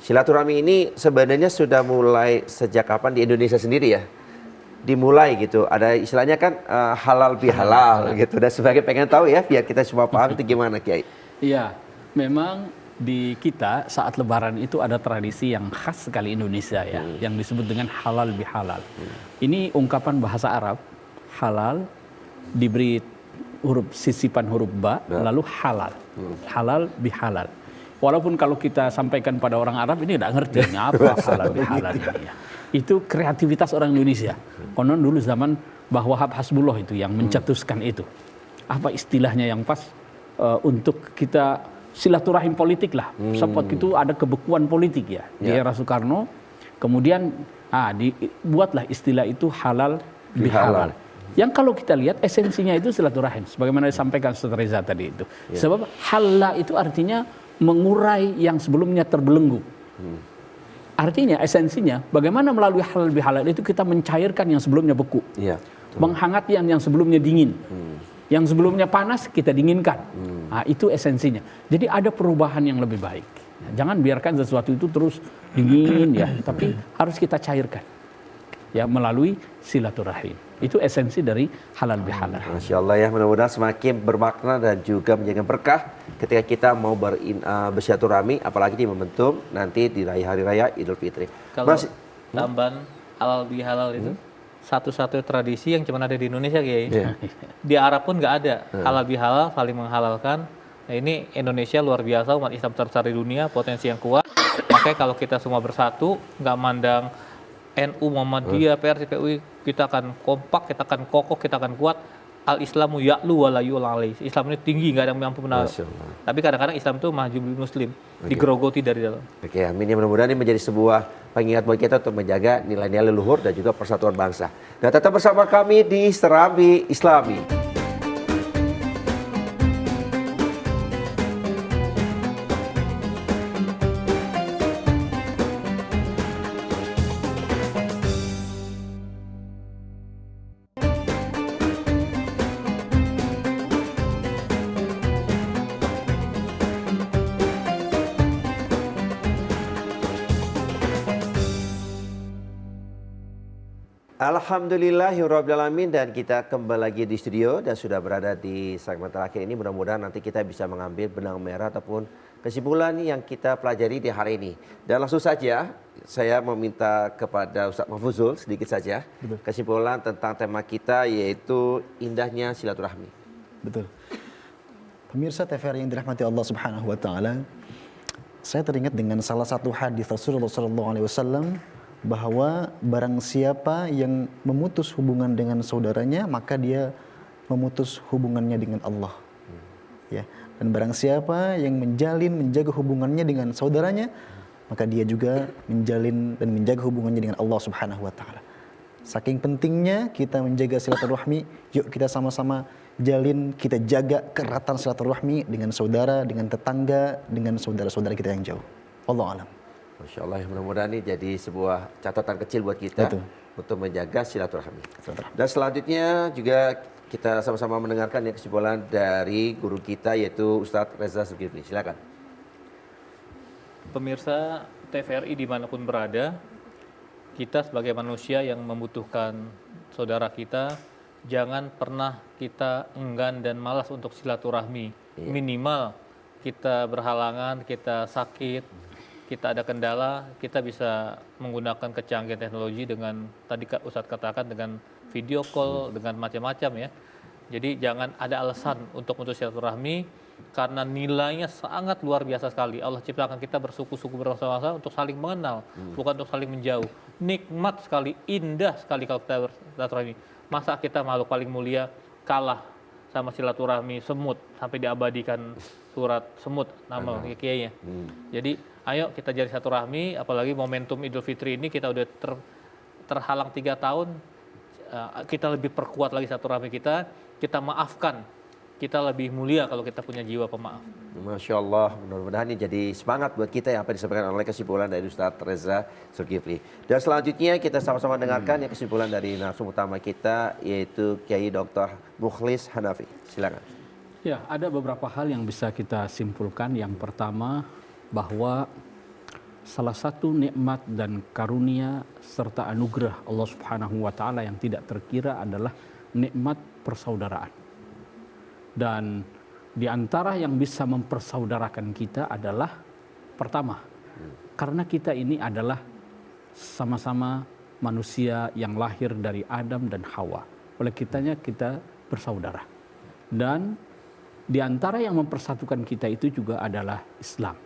silaturahmi ini sebenarnya sudah mulai sejak kapan di Indonesia sendiri ya? Dimulai gitu, ada istilahnya kan halal bihalal gitu. Dan sebagai pengen tahu ya, biar kita semua paham itu gimana Kiai? Iya, memang di kita saat Lebaran itu ada tradisi yang khas sekali Indonesia ya, yang disebut dengan halal bihalal. Ini ungkapan bahasa Arab, halal diberi sisipan huruf ba, lalu halal, halal bihalal. Walaupun kalau kita sampaikan pada orang Arab ini tidak ngerti apa halal bihalal ini ya. Itu kreativitas orang Indonesia. Konon dulu zaman Mbah Wahab Hasbullah itu yang mencetuskan itu. Apa istilahnya yang pas untuk kita silaturahim politik lah. Sempat itu ada kebekuan politik ya di era Soekarno. Kemudian dibuatlah istilah itu halal bihalal. Yang kalau kita lihat esensinya itu silaturahim. Sebagaimana disampaikan Ustaz Reza tadi itu. Sebab halal itu artinya mengurai yang sebelumnya terbelenggu. Artinya esensinya bagaimana melalui halal bihalal itu kita mencairkan yang sebelumnya beku. Menghangat yang sebelumnya dingin. Yang sebelumnya panas kita dinginkan. Nah, itu esensinya. Jadi ada perubahan yang lebih baik. Jangan biarkan sesuatu itu terus dingin ya, tapi harus kita cairkan. Ya, melalui silaturahim. Itu esensi dari halal bihalal. Masya Allah ya, mudah-mudahan semakin bermakna dan juga menjadi berkah ketika kita mau bersilaturahmi, apalagi di momentum nanti di hari raya Idul Fitri. Kalau tambahan halal bihalal itu satu-satu tradisi yang cuma ada di Indonesia Kiai. Di Arab pun nggak ada halal bihalal, saling menghalalkan. Nah, ini Indonesia luar biasa, umat Islam terbesar di dunia, potensi yang kuat. Makanya kalau kita semua bersatu, nggak mandang NU, Muhammadiyah, PRI, PUI, kita akan kompak, kita akan kokoh, kita akan kuat. Al-Islamu ya'lu wa la yu'la. Islam ini tinggi, nggak ada yang mampu menahan. Tapi kadang-kadang Islam itu mahjubul muslim, digerogoti dari dalam. Oke, amin. Mudah-mudahan ini menjadi sebuah pengingat bagi kita untuk menjaga nilai-nilai leluhur dan juga persatuan bangsa. Dan tetap bersama kami di Serambi Islami. Alhamdulillahirrabbilalamin, dan kita kembali lagi di studio dan sudah berada di segmen terakhir ini. Mudah-mudahan nanti kita bisa mengambil benang merah ataupun kesimpulan yang kita pelajari di hari ini. Dan langsung saja saya meminta kepada Ustaz Mahfuzul sedikit saja kesimpulan tentang tema kita, yaitu indahnya silaturahmi. Betul. Pemirsa TVRI yang dirahmati Allah Subhanahu wa taala, saya teringat dengan salah satu hadis Rasulullah sallallahu alaihi wasallam bahwa barang siapa yang memutus hubungan dengan saudaranya, maka dia memutus hubungannya dengan Allah. Ya. Dan barang siapa yang menjaga hubungannya dengan saudaranya, maka dia juga menjalin dan menjaga hubungannya dengan Allah Subhanahu wa taala. Saking pentingnya kita menjaga silaturahmi, yuk kita sama-sama jalin, kita jaga keratan silaturahmi dengan saudara, dengan tetangga, dengan saudara-saudara kita yang jauh. Wallahu a'lam. Masya Allah, mudah-mudahan ini jadi sebuah catatan kecil buat kita untuk menjaga silaturahmi. Dan selanjutnya juga kita sama-sama mendengarkan ya kesimpulan dari guru kita, yaitu Ustadz Reza Zulkifli. Silakan. Pemirsa TVRI dimanapun berada, kita sebagai manusia yang membutuhkan saudara kita, jangan pernah kita enggan dan malas untuk silaturahmi. Minimal kita berhalangan, kita sakit, kita ada kendala, kita bisa menggunakan kecanggihan teknologi dengan tadi Ustadz katakan dengan video call, dengan macam-macam ya. Jadi jangan ada alasan untuk silaturahmi. karena nilainya sangat luar biasa sekali. Allah ciptakan kita bersuku-suku bersama-sama untuk saling mengenal, bukan untuk saling menjauh. Nikmat sekali, indah sekali kalau kita bersilaturahmi. Masa kita makhluk paling mulia kalah sama silaturahmi semut sampai diabadikan surat semut nama kiainya. Jadi ayo kita jadi silaturahmi, apalagi momentum Idul Fitri ini kita udah terhalang 3 tahun, kita lebih perkuat lagi silaturahmi kita maafkan. Kita lebih mulia kalau kita punya jiwa pemaaf. Masya Allah, mudah-mudahan ini jadi semangat buat kita yang apa disampaikan oleh kesimpulan dari Ustadz Reza Zulkifli. Dan selanjutnya kita sama-sama dengarkan yang kesimpulan dari narsum utama kita, yaitu Kiai Dr. Mukhlis Hanafi. Silakan. Ya, ada beberapa hal yang bisa kita simpulkan. Yang pertama, bahwa salah satu nikmat dan karunia serta anugerah Allah Subhanahu wa taala yang tidak terkira adalah nikmat persaudaraan. Dan di antara yang bisa mempersaudarakan kita adalah pertama, karena kita ini adalah sama-sama manusia yang lahir dari Adam dan Hawa. Oleh kitanya kita bersaudara. Dan di antara yang mempersatukan kita itu juga adalah Islam.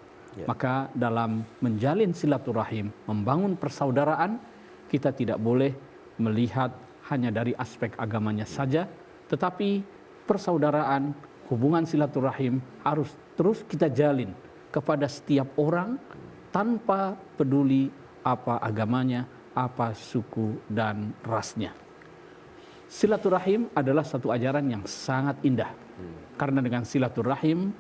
Maka dalam menjalin silaturahim, membangun persaudaraan, kita tidak boleh melihat hanya dari aspek agamanya saja, tetapi persaudaraan, hubungan silaturahim harus terus kita jalin kepada setiap orang tanpa peduli apa agamanya, apa suku dan rasnya. Silaturahim adalah satu ajaran yang sangat indah. Karena dengan silaturahim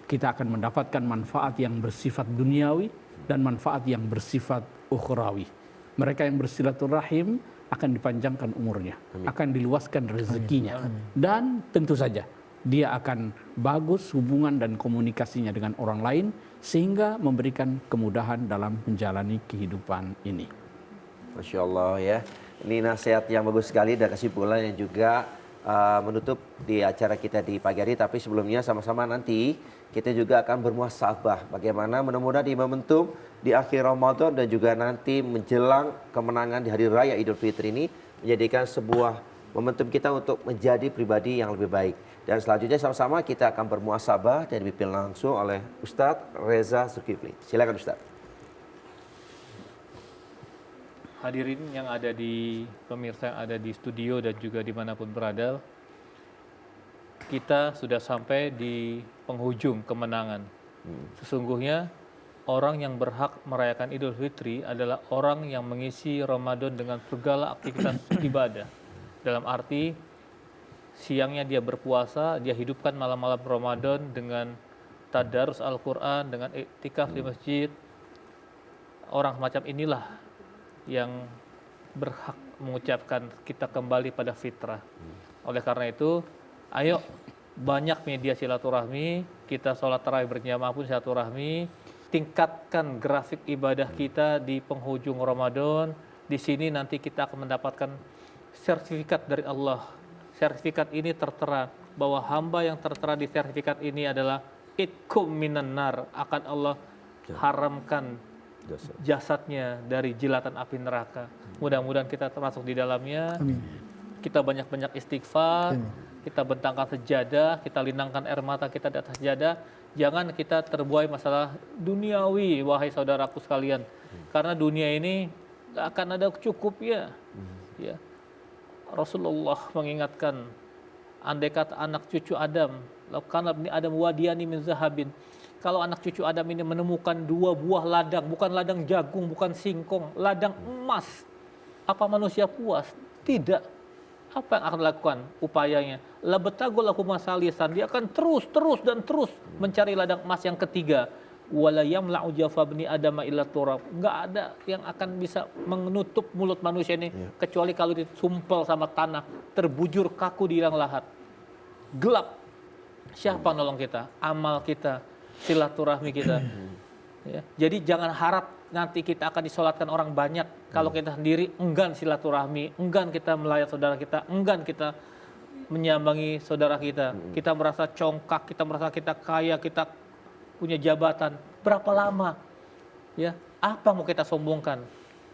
kita akan mendapatkan manfaat yang bersifat duniawi dan manfaat yang bersifat ukhrawi. Mereka yang bersilaturahim akan dipanjangkan umurnya, akan diluaskan rezekinya, dan tentu saja dia akan bagus hubungan dan komunikasinya dengan orang lain sehingga memberikan kemudahan dalam menjalani kehidupan ini. Masya Allah ya, ini nasihat yang bagus sekali dan kesimpulan yang juga menutup di acara kita di pagi hari. Tapi sebelumnya sama-sama nanti kita juga akan bermuhasabah bagaimana mudah-mudahan di momentum di akhir Ramadan dan juga nanti menjelang kemenangan di hari raya Idul Fitri ini menjadikan sebuah momentum kita untuk menjadi pribadi yang lebih baik. Dan selanjutnya sama-sama kita akan bermuhasabah dan dipimpin langsung oleh Ustadz Reza Zulkifli. Silakan Ustadz. Hadirin yang ada di pemirsa yang ada di studio dan juga dimanapun berada, kita sudah sampai di penghujung kemenangan. Sesungguhnya orang yang berhak merayakan Idul Fitri adalah orang yang mengisi Ramadan dengan segala aktivitas ibadah. Dalam arti siangnya dia berpuasa, dia hidupkan malam-malam Ramadan dengan tadarus Al-Quran, dengan iktikaf di masjid. Orang semacam inilah yang berhak mengucapkan kita kembali pada fitrah. Oleh karena itu, ayo banyak media silaturahmi, kita sholat tarawih berjamaah pun silaturahmi, tingkatkan grafik ibadah kita di penghujung Ramadan. Di sini nanti kita akan mendapatkan sertifikat dari Allah. Sertifikat ini tertera bahwa hamba yang tertera di sertifikat ini adalah itkum minan nar, akan Allah haramkan jasadnya dari jilatan api neraka. Mudah-mudahan kita termasuk di dalamnya. Amin. Kita banyak-banyak istighfar, kita bentangkan sejadah, kita linangkan air mata kita di atas sejadah. Jangan kita terbuai masalah duniawi, wahai saudaraku sekalian. Karena dunia ini gak akan ada cukupnya. Ya. Rasulullah mengingatkan, andai kata anak cucu Adam, laukana ibni Adam wadiyani min zahabin. Kalau anak cucu Adam ini menemukan 2 buah ladang, bukan ladang jagung, bukan singkong, ladang emas, apa manusia puas? Tidak. Apa yang akan dilakukan upayanya? Labetagul lakum masalisan, dia akan terus mencari ladang emas yang ketiga. Wala yamla'u jafa bani adama illa turab. Enggak ada yang akan bisa menutup mulut manusia ini kecuali kalau disumpel sama tanah, terbujur kaku di liang lahat. Gelap. Siapa nolong kita? Amal kita, silaturahmi kita. Ya. Jadi jangan harap nanti kita akan disolatkan orang banyak kalau kita sendiri enggan silaturahmi, enggan kita melayat saudara kita, enggan kita menyambangi saudara kita. Kita merasa congkak, kita merasa kita kaya, kita punya jabatan. Berapa lama? Ya, apa mau kita sombongkan?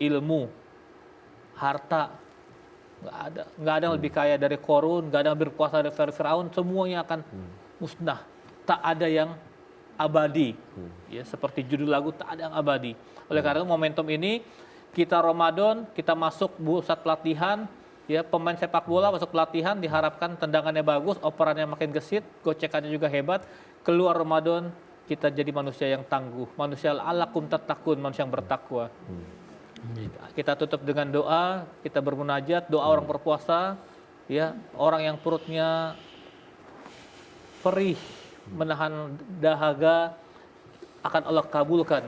Ilmu, harta, nggak ada yang lebih kaya dari Korun, nggak ada yang berkuasa dari Firaun, semuanya akan musnah. tak ada yang abadi. Ya, seperti judul lagu tak ada yang abadi. Oleh karena itu momentum ini kita Ramadan, kita masuk pusat pelatihan, ya pemain sepak bola masuk pelatihan diharapkan tendangannya bagus, operannya makin gesit, gocekannya juga hebat. Keluar Ramadan kita jadi manusia yang tangguh, manusia alakum tatakun, manusia yang bertakwa. Kita tutup dengan doa, kita bermunajat, doa orang berpuasa, ya orang yang perutnya perih, menahan dahaga akan Allah kabulkan.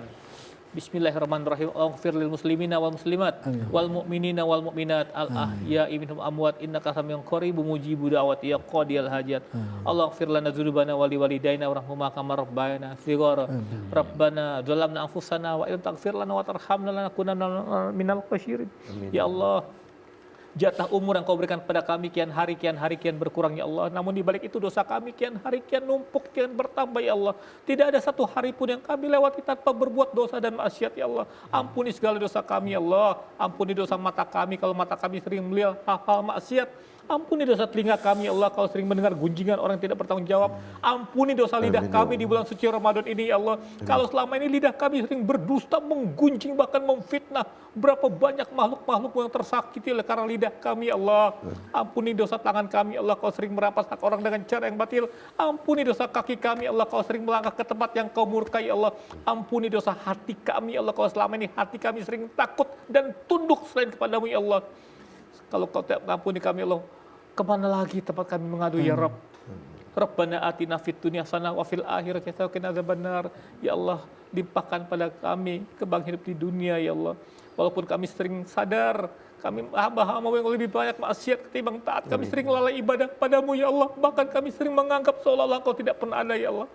Bismillahirrahmanirrahim. Ighfir lil muslimina wal muslimat wal mu'minina wal mu'minat al ahya'i minhum amwat innaka samiyun qaribun mujibu da'wati ya qadiyal hajat. Allahumma lana dzunubana wa liwalidaina warhamhuma kama rabbayana shighara. Rabbana dzalamna anfusana wa illam taghfir lana wa tarhamna lanakunanna minal khasirin. Ya Allah, jatah umur yang kau berikan kepada kami kian hari kian berkurang ya Allah. Namun di balik itu dosa kami kian hari kian numpuk, kian bertambah ya Allah. Tidak ada satu hari pun yang kami lewati tanpa berbuat dosa dan maksiat ya Allah. Ampuni segala dosa kami ya Allah. Ampuni dosa mata kami kalau mata kami sering melihat hal-hal maksiat. Ampuni dosa telinga kami ya Allah kalau sering mendengar gunjingan orang yang tidak bertanggung jawab. Ampuni dosa lidah kami di bulan suci Ramadan ini ya Allah. Kalau selama ini lidah kami sering berdusta, menggunjing, bahkan memfitnah. Berapa banyak makhluk-makhluk yang tersakiti oleh karena lidah kami ya Allah. Ampuni dosa tangan kami ya Allah kalau sering merampas hak orang dengan cara yang batil. Ampuni dosa kaki kami ya Allah kalau sering melangkah ke tempat yang kau murkai ya Allah. Ampuni dosa hati kami ya Allah kalau selama ini hati kami sering takut dan tunduk selain kepadamu ya Allah. Kalau kau tidak mengampuni kami Allah, kemana lagi tempat kami mengadu ya Rabb? Rabbana atina fid dunya hasanah wa fil akhirati hasanah wa qina adzabannar. Ya Allah, limpahkan pada kami kebaikan hidup di dunia ya Allah. Walaupun kami sering sadar, kami hamba-hamba yang lebih banyak maksiat ketimbang taat, kami sering lalai ibadah padamu ya Allah. Bahkan kami sering menganggap seolah-olah kau tidak pernah ada ya Allah.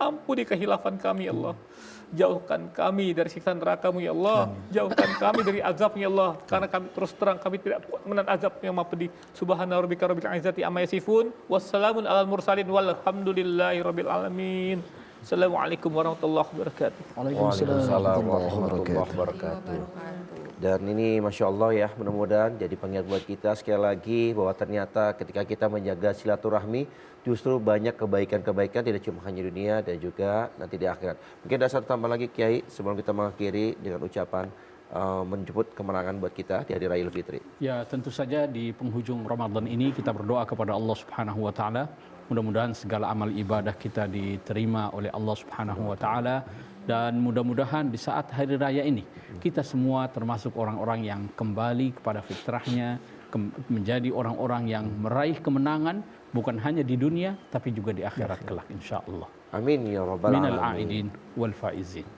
Ampuni kehilafan kami ya Allah. Jauhkan kami dari siksa neraka-Mu ya Allah. Jauhkan kami dari azab ya Allah. Karena kami terus terang kami tidak kuat menahan azab yang maha pedih. Subhana rabbika rabbil izzati amma yasifun. Wassalamun alal mursalin walhamdulillahi rabbil alamin. Assalamualaikum warahmatullahi wabarakatuh. Waalaikumsalam warahmatullahi wabarakatuh. Dan ini Masya Allah ya, mudah-mudahan jadi pengingat buat kita sekali lagi bahwa ternyata ketika kita menjaga silaturahmi justru banyak kebaikan-kebaikan tidak cuma hanya dunia dan juga nanti di akhirat. Mungkin ada satu tambah lagi Kiai sebelum kita mengakhiri dengan ucapan menjemput kemenangan buat kita di hari Raya Idul Fitri. Ya, tentu saja di penghujung Ramadan ini kita berdoa kepada Allah Subhanahu wa taala. Mudah-mudahan segala amal ibadah kita diterima oleh Allah Subhanahu wa taala dan mudah-mudahan di saat hari raya ini kita semua termasuk orang-orang yang kembali kepada fitrahnya, menjadi orang-orang yang meraih kemenangan bukan hanya di dunia tapi juga di akhirat kelak insyaallah. Amin ya rabbal alamin. Minal aidin wal faizin.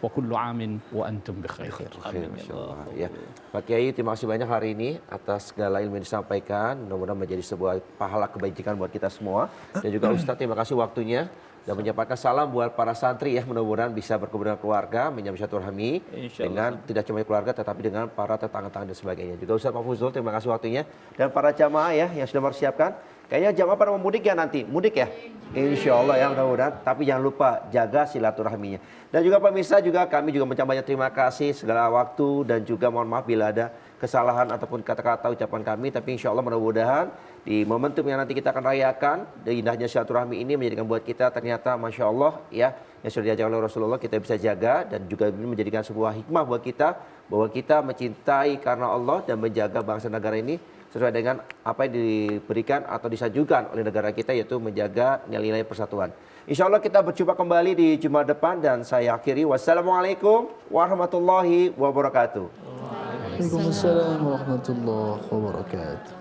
Wa kullu amin wa antum bi khair. Amin insyaallah. Ya. Pak Kiai, terima kasih banyak hari ini atas segala ilmu yang disampaikan. Mudah-mudahan menjadi sebuah pahala kebajikan buat kita semua. Dan juga Ustadz, terima kasih waktunya dan menyampaikan salam buat para santri ya. Mudah-mudahan bisa berkumpul dengan keluarga, menyambut silaturahmi dengan tidak cuma keluarga tetapi dengan para tetangga-tetangga dan sebagainya. Juga Ustadz Mahfuzul, terima kasih waktunya. Dan para jamaah ya yang sudah mempersiapkan. Kayaknya jamaah pada mau mudik ya nanti. Mudik ya? Insya Allah ya mudah-mudahan. Tapi jangan lupa jaga silaturahminya. Dan juga pemirsa juga kami juga mengucapkan banyak terima kasih segala waktu dan juga mohon maaf bila ada kesalahan ataupun kata-kata ucapan kami. Tapi insya Allah mudah-mudahan di momentum yang nanti kita akan rayakan, indahnya silaturahmi ini menjadikan buat kita ternyata Masya Allah ya yang sudah diajarkan oleh Rasulullah kita bisa jaga dan juga ini menjadikan sebuah hikmah buat kita bahwa kita mencintai karena Allah dan menjaga bangsa negara ini sesuai dengan apa yang diberikan atau disajukan oleh negara kita yaitu menjaga nilai-nilai persatuan. Insya Allah kita berjumpa kembali di Jumat depan dan saya akhiri wassalamualaikum warahmatullahi wabarakatuh. Waalaikumsalam warahmatullahi wabarakatuh.